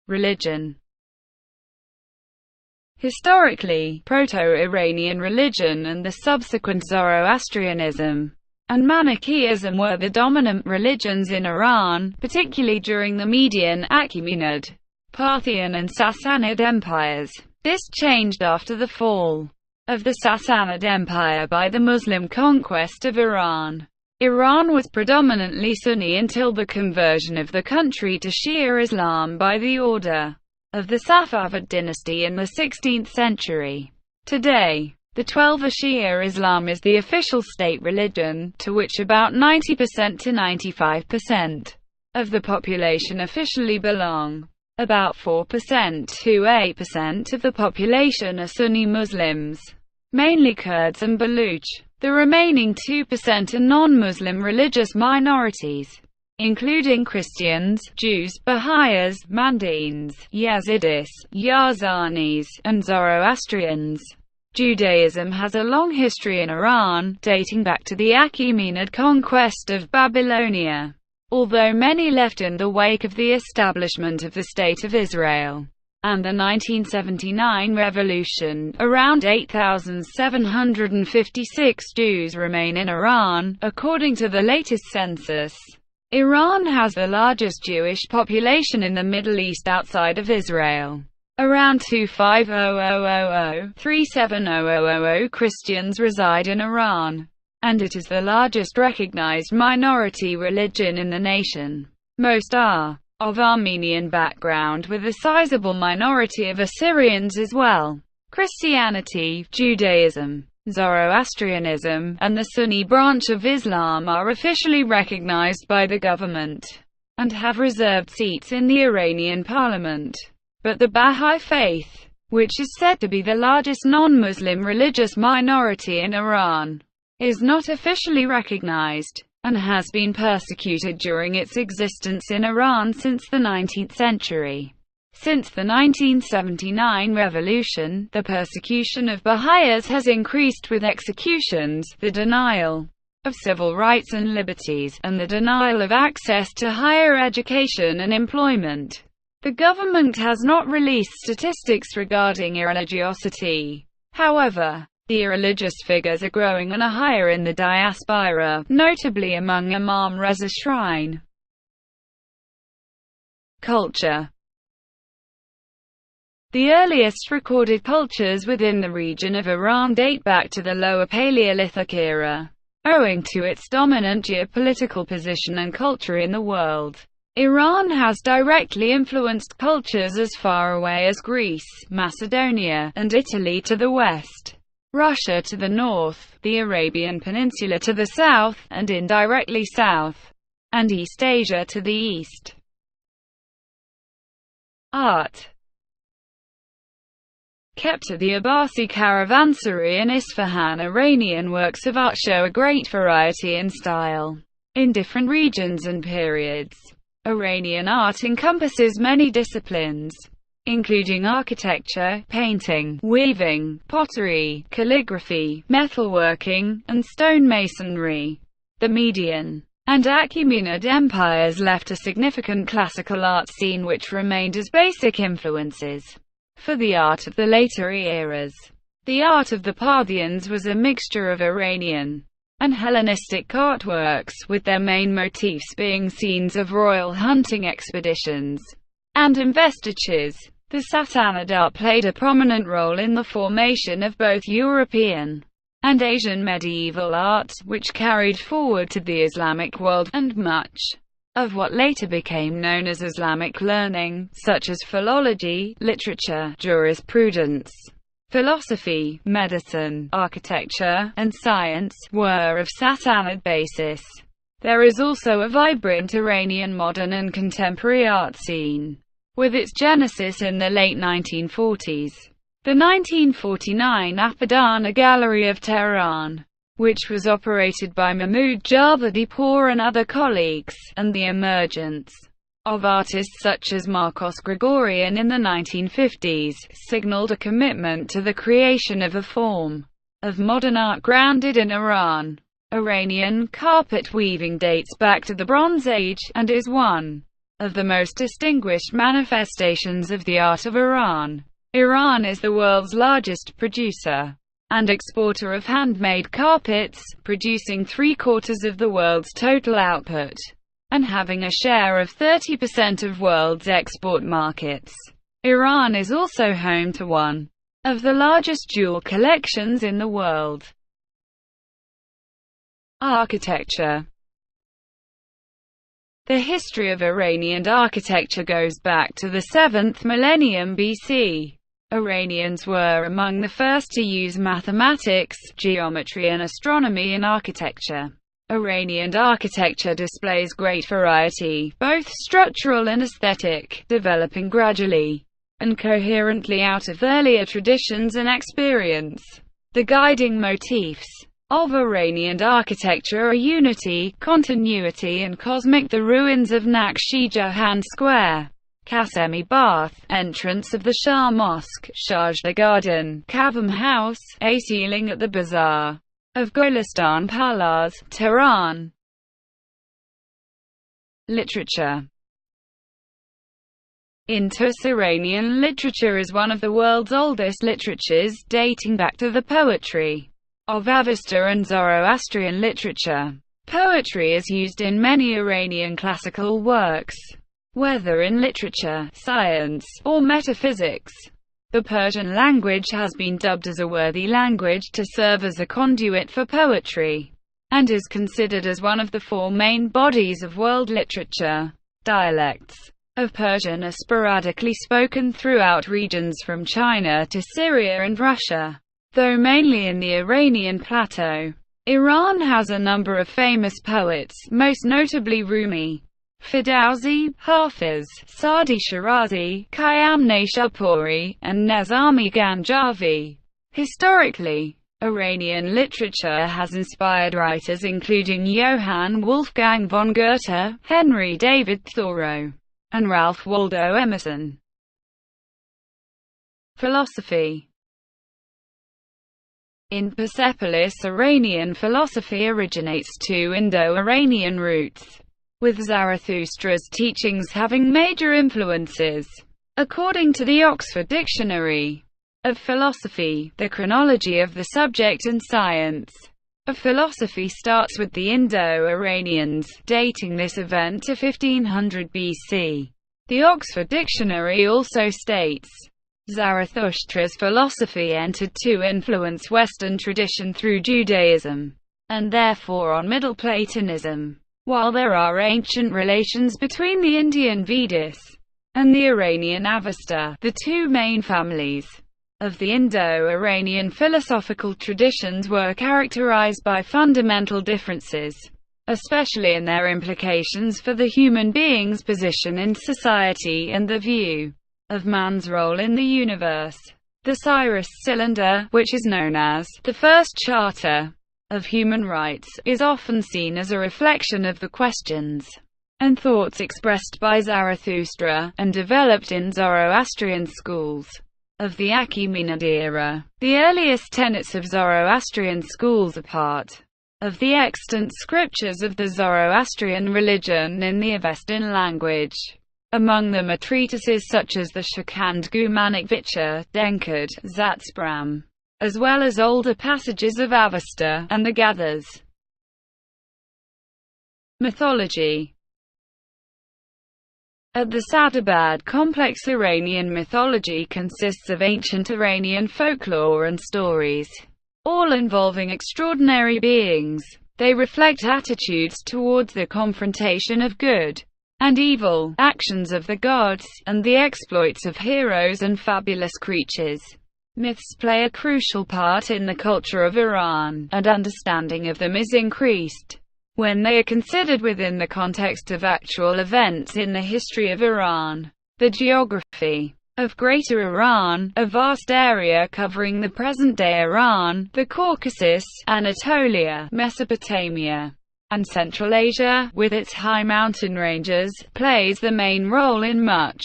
Religion. Historically, Proto-Iranian religion and the subsequent Zoroastrianism and Manichaeism were the dominant religions in Iran, particularly during the Median, Achaemenid, Parthian and Sassanid empires. This changed after the fall of the Sassanid Empire by the Muslim conquest of Iran. Iran was predominantly Sunni until the conversion of the country to Shia Islam by the order of the Safavid dynasty in the 16th century. Today, the Twelver Shia Islam is the official state religion, to which about 90% to 95% of the population officially belong. About 4% to 8% of the population are Sunni Muslims, mainly Kurds and Baluch. The remaining 2% are non-Muslim religious minorities, including Christians, Jews, Baha'is, Mandaeans, Yazidis, Yarzanis, and Zoroastrians. Judaism has a long history in Iran, dating back to the Achaemenid conquest of Babylonia, although many left in the wake of the establishment of the State of Israel and the 1979 revolution. Around 8,756 Jews remain in Iran, according to the latest census. Iran has the largest Jewish population in the Middle East outside of Israel. Around 250,000–370,000 Christians reside in Iran, and it is the largest recognized minority religion in the nation. Most are of Armenian background, with a sizable minority of Assyrians as well. Christianity, Judaism, Zoroastrianism, and the Sunni branch of Islam are officially recognized by the government, and have reserved seats in the Iranian parliament. But the Baha'i faith, which is said to be the largest non-Muslim religious minority in Iran, is not officially recognized, and has been persecuted during its existence in Iran since the 19th century. Since the 1979 revolution, the persecution of Baha'is has increased with executions, the denial of civil rights and liberties, and the denial of access to higher education and employment. The government has not released statistics regarding irreligiosity. However, the irreligious figures are growing and are higher in the diaspora, notably among Imam Reza Shrine. Culture. The earliest recorded cultures within the region of Iran date back to the Lower Paleolithic era. Owing to its dominant geopolitical position and culture in the world, Iran has directly influenced cultures as far away as Greece, Macedonia, and Italy to the west, Russia to the north, the Arabian Peninsula to the south, and indirectly South and East Asia to the east. Art. Kept at the Abbasi Caravanserai in Isfahan, Iranian works of art show a great variety in style, in different regions and periods. Iranian art encompasses many disciplines, including architecture, painting, weaving, pottery, calligraphy, metalworking, and stonemasonry. The Median and Achaemenid empires left a significant classical art scene which remained as basic influences for the art of the later eras. The art of the Parthians was a mixture of Iranian and Hellenistic artworks, with their main motifs being scenes of royal hunting expeditions and investitures. The Sassanid art played a prominent role in the formation of both European and Asian medieval art, which carried forward to the Islamic world, and much of what later became known as Islamic learning, such as philology, literature, jurisprudence, philosophy, medicine, architecture, and science, were of Sassanid basis. There is also a vibrant Iranian modern and contemporary art scene, with its genesis in the late 1940s. The 1949 Apadana Gallery of Tehran, which was operated by Mahmoud Javadipour and other colleagues, and the emergence of artists such as Marcos Gregorian in the 1950s, signaled a commitment to the creation of a form of modern art grounded in Iran. Iranian carpet weaving dates back to the Bronze Age, and is one of the most distinguished manifestations of the art of Iran. Iran is the world's largest producer and exporter of handmade carpets, producing 3/4 of the world's total output, and having a share of 30% of world's export markets. Iran is also home to one of the largest jewel collections in the world. Architecture. The history of Iranian architecture goes back to the 7th millennium BC. Iranians were among the first to use mathematics, geometry and astronomy in architecture. Iranian architecture displays great variety, both structural and aesthetic, developing gradually and coherently out of earlier traditions and experience. The guiding motifs of Iranian architecture are unity, continuity and cosmic. The ruins of Nakhchivan Square, Qasemi Bath, entrance of the Shah Mosque, Shajda Garden, Kavam House, a ceiling at the Bazaar of Golistan Palaz, Tehran. Literature. Indus Iranian literature is one of the world's oldest literatures, dating back to the poetry of Avesta and Zoroastrian literature. Poetry is used in many Iranian classical works, whether in literature, science, or metaphysics. The Persian language has been dubbed as a worthy language to serve as a conduit for poetry, and is considered as one of the four main bodies of world literature. Dialects of Persian are sporadically spoken throughout regions from China to Syria and Russia, though mainly in the Iranian plateau. Iran has a number of famous poets, most notably Rumi, Ferdowsi, Hafiz, Sadi Shirazi, Khayyam Naishapuri, and Nizami Ganjavi. Historically, Iranian literature has inspired writers including Johann Wolfgang von Goethe, Henry David Thoreau, and Ralph Waldo Emerson. Philosophy. In Persepolis, Iranian philosophy originates two Indo-Iranian roots, with Zarathustra's teachings having major influences. According to the Oxford Dictionary of Philosophy, the chronology of the subject and science of philosophy starts with the Indo-Iranians, dating this event to 1500 BC. The Oxford Dictionary also states, Zarathustra's philosophy entered to influence Western tradition through Judaism, and therefore on Middle Platonism. While there are ancient relations between the Indian Vedas and the Iranian Avesta, the two main families of the Indo-Iranian philosophical traditions were characterized by fundamental differences, especially in their implications for the human being's position in society and the view of man's role in the universe. The Cyrus Cylinder, which is known as the First Charter of Human Rights, is often seen as a reflection of the questions and thoughts expressed by Zarathustra, and developed in Zoroastrian schools of the Achaemenid era. The earliest tenets of Zoroastrian schools are part of the extant scriptures of the Zoroastrian religion in the Avestan language. Among them are treatises such as the Shakand Manik Vichar, Denkard, Zatspram, as well as older passages of Avesta, and the Gathas. Mythology. At the Sadabad complex, Iranian mythology consists of ancient Iranian folklore and stories, all involving extraordinary beings. They reflect attitudes towards the confrontation of good and evil, actions of the gods, and the exploits of heroes and fabulous creatures. Myths play a crucial part in the culture of Iran, and understanding of them is increased when they are considered within the context of actual events in the history of Iran. The geography of Greater Iran, a vast area covering the present-day Iran, the Caucasus, Anatolia, Mesopotamia, and Central Asia, with its high mountain ranges, plays the main role in much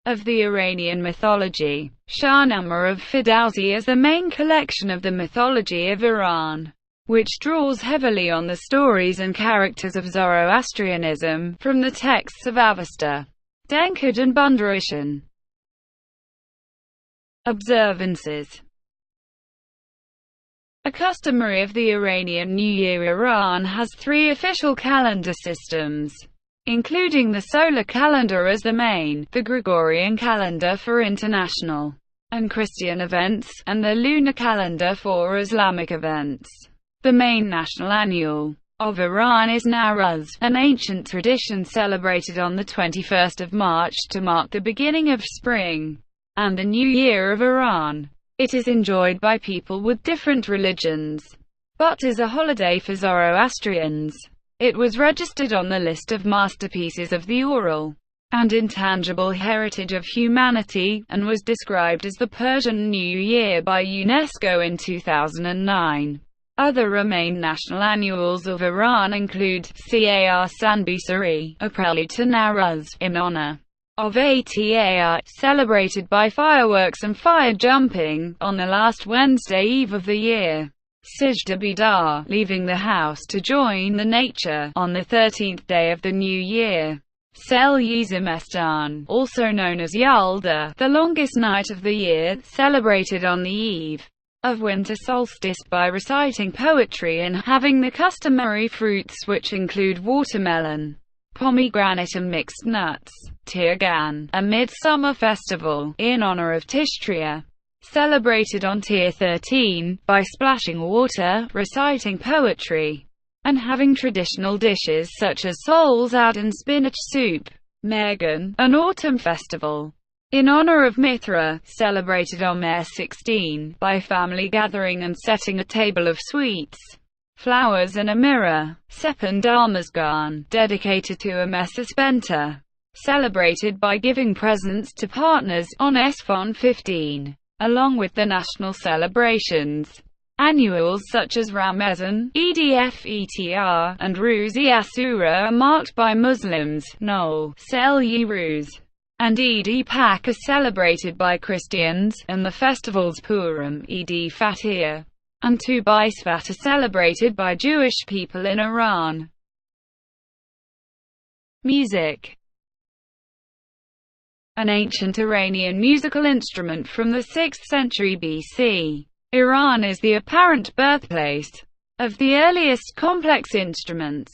of the Iranian mythology. Shahnameh of Ferdowsi is the main collection of the mythology of Iran, which draws heavily on the stories and characters of Zoroastrianism from the texts of Avesta, Denkard and Bundarishan. Observances. A customary of the Iranian New Year. Iran has three official calendar systems, including the solar calendar as the main, the Gregorian calendar for international and Christian events, and the lunar calendar for Islamic events. The main national annual of Iran is Nowruz, an ancient tradition celebrated on the 21st of March to mark the beginning of spring and the New Year of Iran. It is enjoyed by people with different religions, but is a holiday for Zoroastrians. It was registered on the list of masterpieces of the oral and intangible heritage of humanity, and was described as the Persian New Year by UNESCO in 2009. Other main national annuals of Iran include Car Sanbisari, a prelude to Nowruz, in honor of Atar, celebrated by fireworks and fire jumping, on the last Wednesday eve of the year. Sijda Bidar, leaving the house to join the nature, on the 13th day of the new year. Sel-yi Zemestan, also known as Yalda, the longest night of the year, celebrated on the eve of winter solstice by reciting poetry and having the customary fruits which include watermelon, pomegranate and mixed nuts. Tirgan, a midsummer festival, in honor of Tishtria, celebrated on Tir 13, by splashing water, reciting poetry, and having traditional dishes such as solzad and spinach soup. Mergan, an autumn festival, in honor of Mithra, celebrated on Mer 16, by family gathering and setting a table of sweets, flowers and a mirror. Sepan Dalmazgan, dedicated to a Spenta, celebrated by giving presents to partners, on Esfon 15, along with the national celebrations. Annuals such as Ramazan, Edfetr, and Ruzi Asura are marked by Muslims. Nol, Sel-yi Ruz, and Eid-e-Pak are celebrated by Christians, and the festivals Purim, Eid-e-Fatir, and Tu B'Shvat are celebrated by Jewish people in Iran. Music. An ancient Iranian musical instrument from the 6th century BC. Iran is the apparent birthplace of the earliest complex instruments,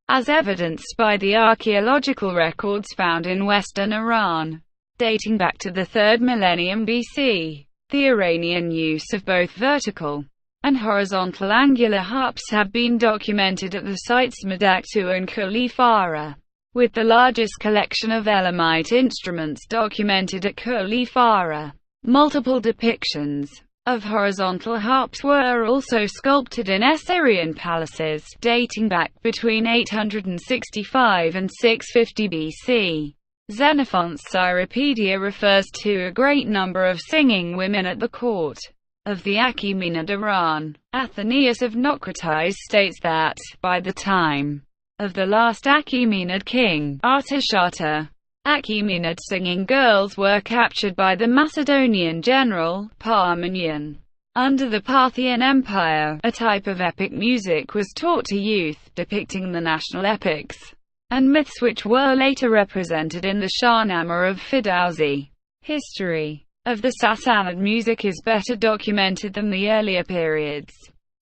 as evidenced by the archaeological records found in western Iran, dating back to the 3rd millennium BC. The Iranian use of both vertical and horizontal angular harps have been documented at the sites Madaktu and Kulifara, with the largest collection of Elamite instruments documented at Kulifara. Multiple depictions of horizontal harps were also sculpted in Assyrian palaces, dating back between 865 and 650 BC. Xenophon's Cyropedia refers to a great number of singing women at the court of the Achaemenid Iran. Athenaeus of Nocrates states that, by the time of the last Achaemenid king, Artashata, Achaemenid singing girls were captured by the Macedonian general, Parmenion. Under the Parthian Empire, a type of epic music was taught to youth, depicting the national epics and myths which were later represented in the Shahnameh of Ferdowsi. History of the Sassanid music is better documented than the earlier periods,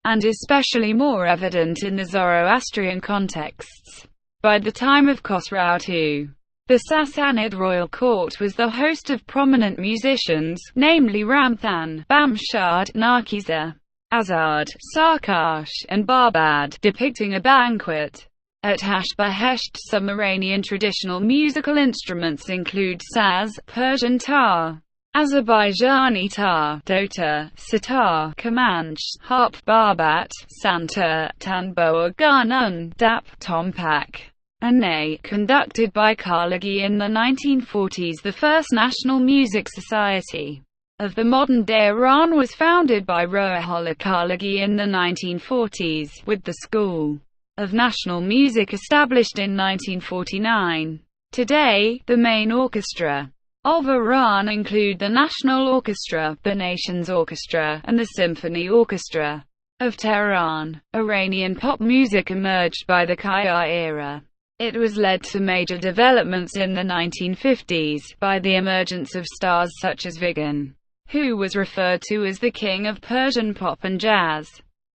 and especially more evident in the Zoroastrian contexts. By the time of Khosrau II, the Sassanid royal court was the host of prominent musicians, namely Ramthan, Bamshad, Narkiza, Azad, Sarkash, and Barbad, depicting a banquet at Hashbahesht. Some Iranian traditional musical instruments include saz, Persian tar, Azerbaijani tar, dota, sitar, kamanch, harp, barbat, santur, tanboa, ganun, dap, tompak, and ney. Conducted by Karlagi in the 1940s, the first national music society of the modern-day Iran was founded by Rohollah Karlagi in the 1940s, with the School of National Music established in 1949. Today, the main orchestra of Iran include the National Orchestra, the Nation's Orchestra, and the Symphony Orchestra of Tehran. Iranian pop music emerged by the Kayar era. It was led to major developments in the 1950s by the emergence of stars such as Vigan, who was referred to as the king of Persian pop and jazz.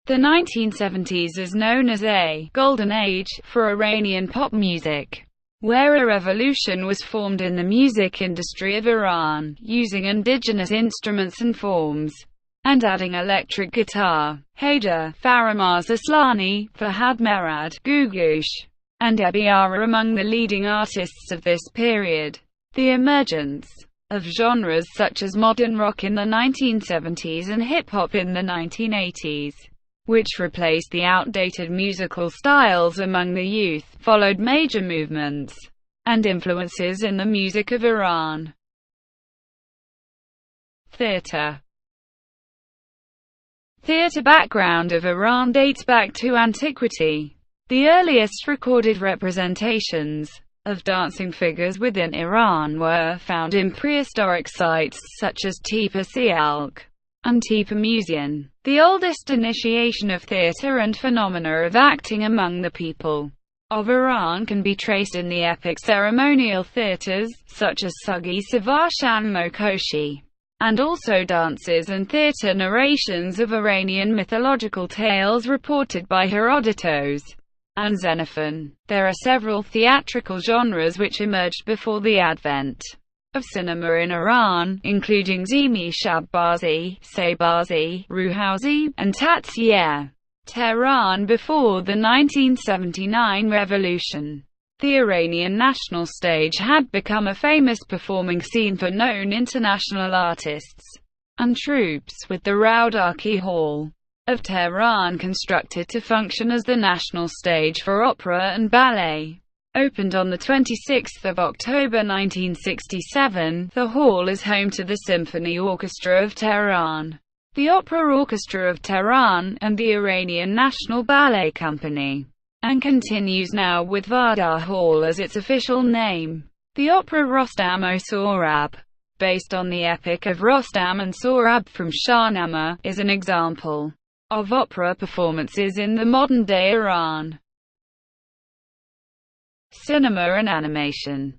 The 1970s is known as a golden age for Iranian pop music, where a revolution was formed in the music industry of Iran, using indigenous instruments and forms, and adding electric guitar. Haydar, Faramaz Aslani, Fahad Merad, Gugush, and Ebi are among the leading artists of this period. The emergence of genres such as modern rock in the 1970s and hip-hop in the 1980s, which replaced the outdated musical styles among the youth, followed major movements and influences in the music of Iran. Theatre. theatre background of Iran dates back to antiquity. The earliest recorded representations of dancing figures within Iran were found in prehistoric sites such as Tepe Sialk and Tepe Museum. The oldest initiation of theatre and phenomena of acting among the people of Iran can be traced in the epic ceremonial theatres, such as Sugi Savash and Mokoshi, and also dances and theatre narrations of Iranian mythological tales reported by Herodotus and Xenophon. There are several theatrical genres which emerged before the advent of cinema in Iran, including Zimi Shabbazi, Saybazi, Ruhauzi, and Tatsiya. Tehran before the 1979 revolution. The Iranian national stage had become a famous performing scene for known international artists and troupes, with the Raudarki Hall of Tehran constructed to function as the national stage for opera and ballet. Opened on 26 October 1967, the hall is home to the Symphony Orchestra of Tehran, the Opera Orchestra of Tehran, and the Iranian National Ballet Company, and continues now with Vardar Hall as its official name. The opera Rostam-o-Sohrab, based on the epic of Rostam and Sohrab from Shahnameh, is an example of opera performances in the modern-day Iran. Cinema and animation.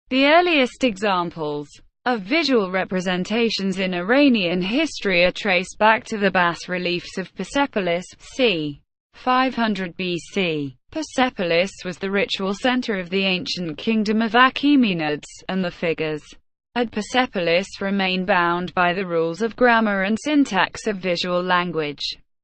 The earliest examples of visual representations in Iranian history are traced back to the bas-reliefs of Persepolis, c. 500 BC. Persepolis was the ritual center of the ancient kingdom of Achaemenids, and the figures at Persepolis remain bound by the rules of grammar and syntax of visual language.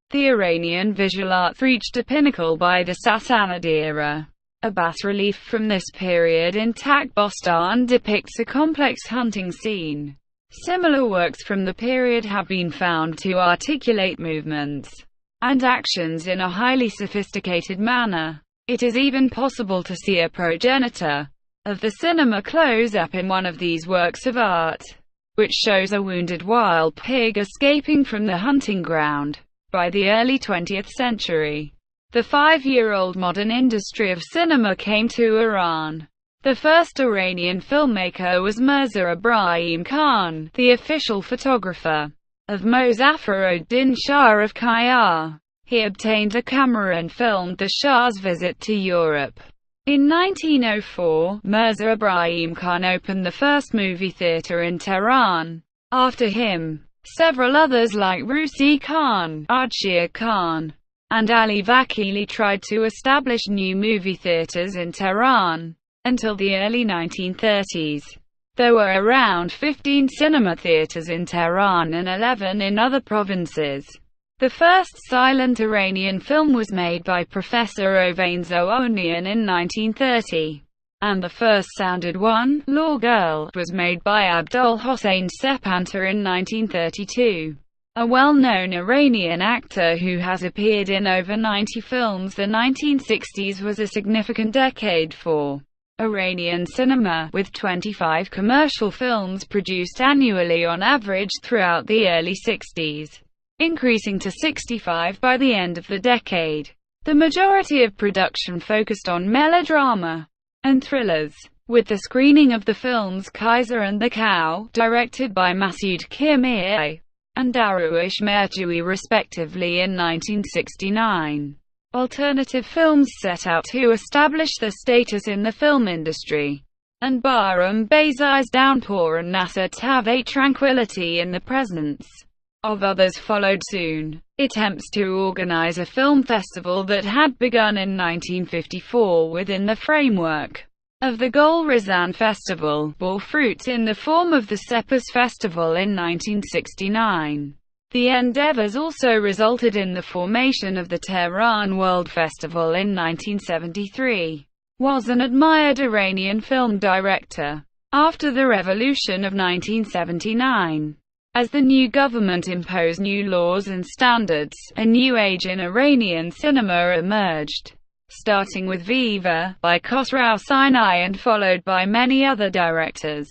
The Iranian visual arts reached a pinnacle by the Sassanid era. A bas-relief from this period in Takbostan depicts a complex hunting scene. Similar works from the period have been found to articulate movements and actions in a highly sophisticated manner. It is even possible to see a progenitor of the cinema close-up in one of these works of art, which shows a wounded wild pig escaping from the hunting ground. By the early 20th century, the 5-year-old modern industry of cinema came to Iran. The first Iranian filmmaker was Mirza Ibrahim Khan, the official photographer of Mozaffar-ud-Din Shah of Kayar. He obtained a camera and filmed the Shah's visit to Europe. In 1904, Mirza Ibrahim Khan opened the first movie theater in Tehran. After him, several others like Rusi Khan, Ardshir Khan, and Ali Vakili tried to establish new movie theaters in Tehran. Until the early 1930s, there were around 15 cinema theaters in Tehran and 11 in other provinces. The first silent Iranian film was made by Professor Ovain Zoonian in 1930. And the first sounded one, Law Girl, was made by Abdul Hossein Sepantar in 1932. A well-known Iranian actor who has appeared in over 90 films. The 1960s was a significant decade for Iranian cinema, with 25 commercial films produced annually on average throughout the early 60s, increasing to 65 by the end of the decade. The majority of production focused on melodrama and thrillers, with the screening of the films Kaiser and the Cow, directed by Masoud Kirmieh and Daruish Merjoui respectively in 1969. Alternative films set out to establish their status in the film industry, and Bahram Bezai's Downpour and Nasser Tavate Tranquility in the presence of others followed soon. Attempts to organize a film festival that had begun in 1954 within the framework of the Gol-Rizan Festival bore fruit in the form of the Sepus Festival in 1969. The endeavors also resulted in the formation of the Tehran World Festival in 1973. Was an admired Iranian film director after the revolution of 1979. As the new government imposed new laws and standards, a new age in Iranian cinema emerged, starting with Viva, by Khosrow Sinai and followed by many other directors,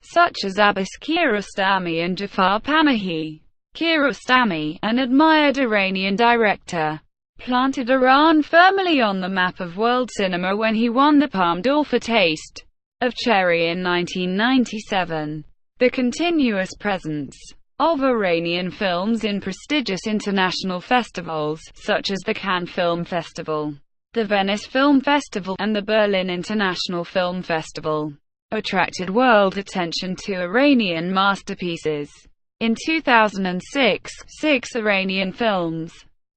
such as Abbas Kiarostami and Jafar Panahi. Kiarostami, an admired Iranian director, planted Iran firmly on the map of world cinema when he won the Palme d'Or for Taste of Cherry in 1997. The continuous presence of Iranian films in prestigious international festivals, such as the Cannes Film Festival, the Venice Film Festival, and the Berlin International Film Festival, attracted world attention to Iranian masterpieces. In 2006, 6 Iranian films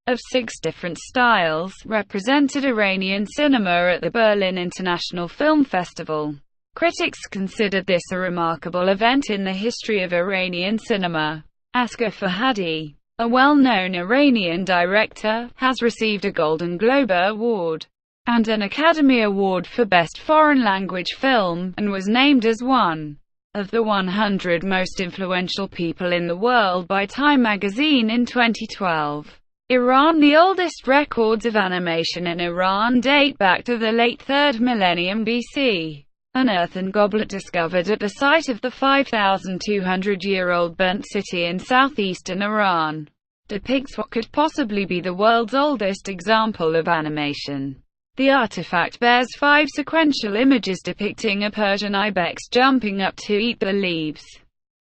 of 6 different styles represented Iranian cinema at the Berlin International Film Festival. Critics considered this a remarkable event in the history of Iranian cinema. Asghar Farhadi, a well-known Iranian director, has received a Golden Globe Award and an Academy Award for Best Foreign Language Film, and was named as one of the 100 most influential people in the world by Time magazine in 2012. Iran. The oldest records of animation in Iran date back to the late 3rd millennium BC. An earthen goblet discovered at the site of the 5,200-year-old burnt city in southeastern Iran depicts what could possibly be the world's oldest example of animation. The artifact bears 5 sequential images depicting a Persian ibex jumping up to eat the leaves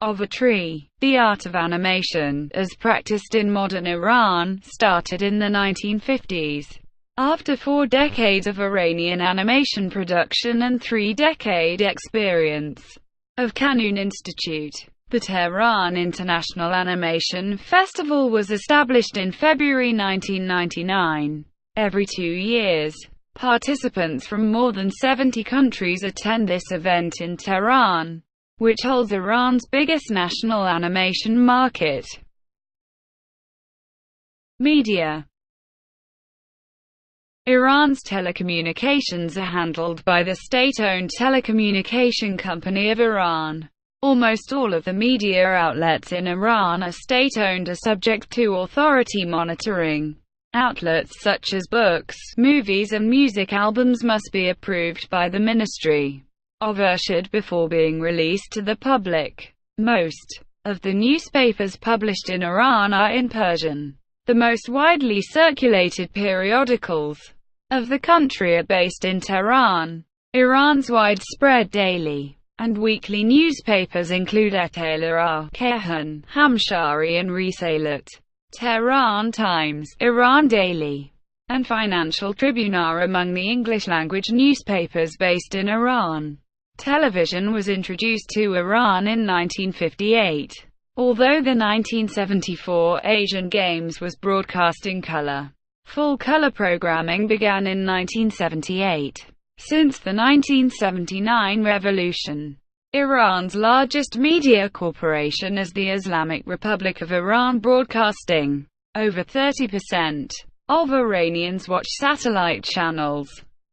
of a tree. The art of animation, as practiced in modern Iran, started in the 1950s. After 4 decades of Iranian animation production and 3-decade experience of Kanun Institute, the Tehran International Animation Festival was established in February 1999. Every 2 years, participants from more than 70 countries attend this event in Tehran, which holds Iran's biggest national animation market. Media. Iran's telecommunications are handled by the state-owned Telecommunication Company of Iran. Almost all of the media outlets in Iran are state-owned or subject to authority monitoring. Outlets such as books, movies and music albums must be approved by the Ministry of Irshad before being released to the public. Most of the newspapers published in Iran are in Persian. The most widely circulated periodicals of the country are based in Tehran. Iran's widespread daily and weekly newspapers include Etelah, Kehan, Hamshari and Risalat, Tehran Times, Iran Daily, and Financial Tribune are among the English-language newspapers based in Iran. Television was introduced to Iran in 1958. Although the 1974 Asian Games was broadcast in color, full color programming began in 1978. Since the 1979 revolution, Iran's largest media corporation is the Islamic Republic of Iran Broadcasting. Over 30% of Iranians watch satellite channels,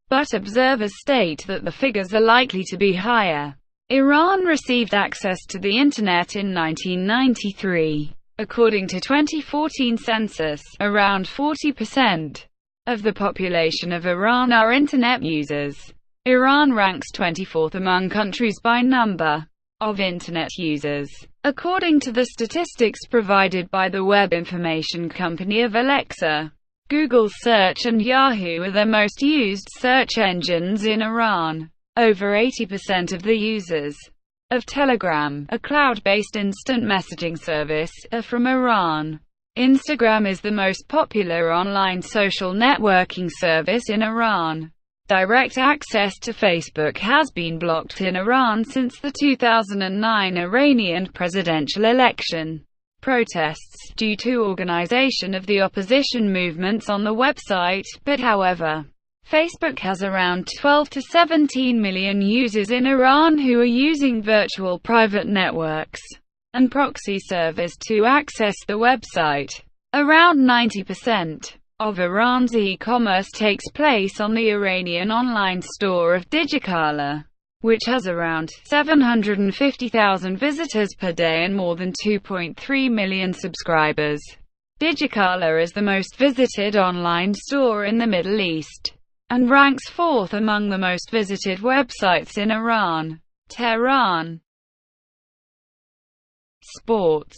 but observers state that the figures are likely to be higher. Iran received access to the Internet in 1993. According to 2014 census, around 40% of the population of Iran are Internet users. Iran ranks 24th among countries by number of Internet users, according to the statistics provided by the web information company of Alexa. Google Search and Yahoo are the most used search engines in Iran. Over 80% of the users of Telegram, a cloud-based instant messaging service, are from Iran. Instagram is the most popular online social networking service in Iran. Direct access to Facebook has been blocked in Iran since the 2009 Iranian presidential election. Protests due to organization of the opposition movements on the website, but however, Facebook has around 12 to 17 million users in Iran who are using virtual private networks and proxy servers to access the website. Around 90% of Iran's e-commerce takes place on the Iranian online store of Digicala, which has around 750,000 visitors per day and more than 2.3 million subscribers. Digicala is the most visited online store in the Middle East and ranks 4th among the most visited websites in Iran. Tehran. Sports.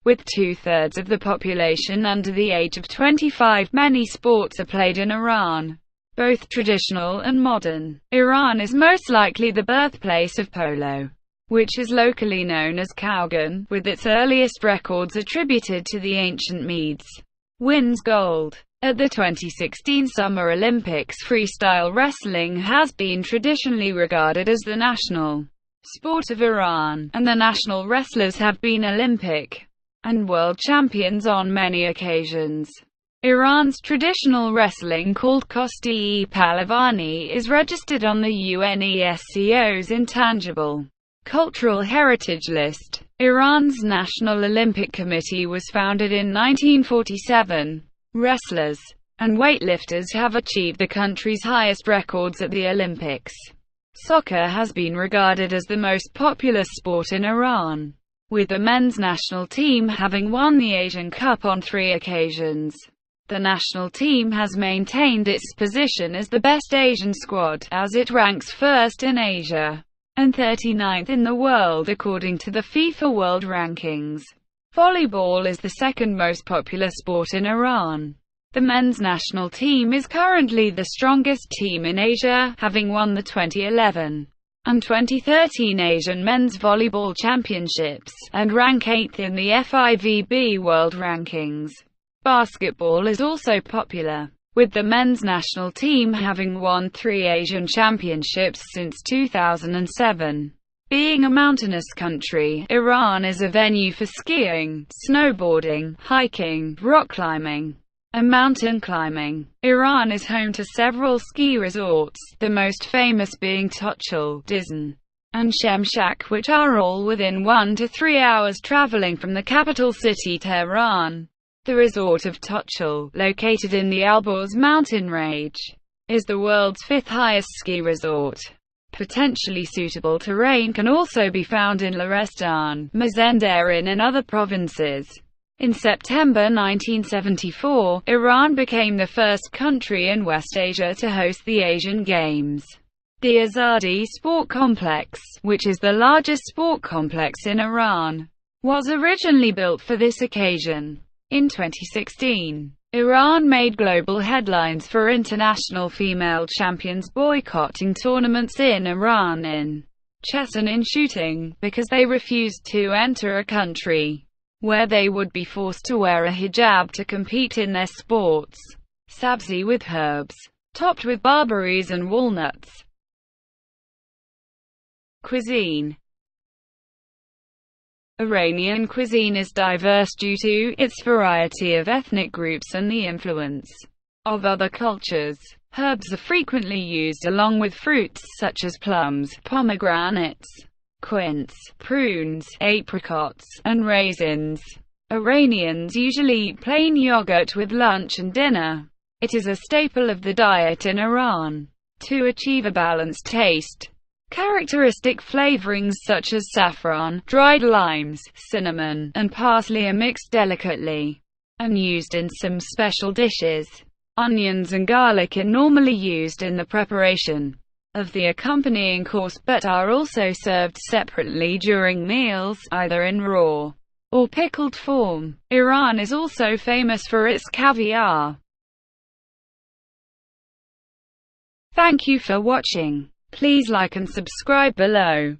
With two-thirds of the population under the age of 25, many sports are played in Iran, both traditional and modern. Iran is most likely the birthplace of polo, which is locally known as Kougan, with its earliest records attributed to the ancient Medes. Wins gold. At the 2016 Summer Olympics, freestyle wrestling has been traditionally regarded as the national sport of Iran, and the national wrestlers have been Olympic and world champions on many occasions. Iran's traditional wrestling, called Kosti-e Palavani, is registered on the UNESCO's Intangible Cultural Heritage List. Iran's National Olympic Committee was founded in 1947. Wrestlers and weightlifters have achieved the country's highest records at the Olympics. Soccer has been regarded as the most popular sport in Iran, with the men's national team having won the Asian Cup on 3 occasions. The national team has maintained its position as the best Asian squad, as it ranks first in Asia and 39th in the world according to the FIFA World Rankings. Volleyball is the second most popular sport in Iran. The men's national team is currently the strongest team in Asia, having won the 2011 and 2013 Asian Men's Volleyball Championships, and rank 8th in the FIVB World Rankings. Basketball is also popular, with the men's national team having won 3 Asian Championships since 2007. Being a mountainous country, Iran is a venue for skiing, snowboarding, hiking, rock climbing, and mountain climbing. Iran is home to several ski resorts, the most famous being Tochal, Dizan, and Shemshak, which are all within 1 to 3 hours traveling from the capital city Tehran. The resort of Tochal, located in the Alborz mountain range, is the world's 5th highest ski resort. Potentially suitable terrain can also be found in Lorestan, Mazandaran and other provinces. In September 1974, Iran became the first country in West Asia to host the Asian Games. The Azadi Sport Complex, which is the largest sport complex in Iran, was originally built for this occasion. In 2016, Iran made global headlines for international female champions boycotting tournaments in Iran in chess and in shooting, because they refused to enter a country where they would be forced to wear a hijab to compete in their sports. Sabzi with herbs, topped with barberries and walnuts. Cuisine. Iranian cuisine is diverse due to its variety of ethnic groups and the influence of other cultures. Herbs are frequently used along with fruits such as plums, pomegranates, quince, prunes, apricots, and raisins. Iranians usually eat plain yogurt with lunch and dinner. It is a staple of the diet in Iran. To achieve a balanced taste, characteristic flavorings such as saffron, dried limes, cinnamon, and parsley are mixed delicately and used in some special dishes. Onions and garlic are normally used in the preparation of the accompanying course, but are also served separately during meals, either in raw or pickled form. Iran is also famous for its caviar. Thank you for watching. Please like and subscribe below.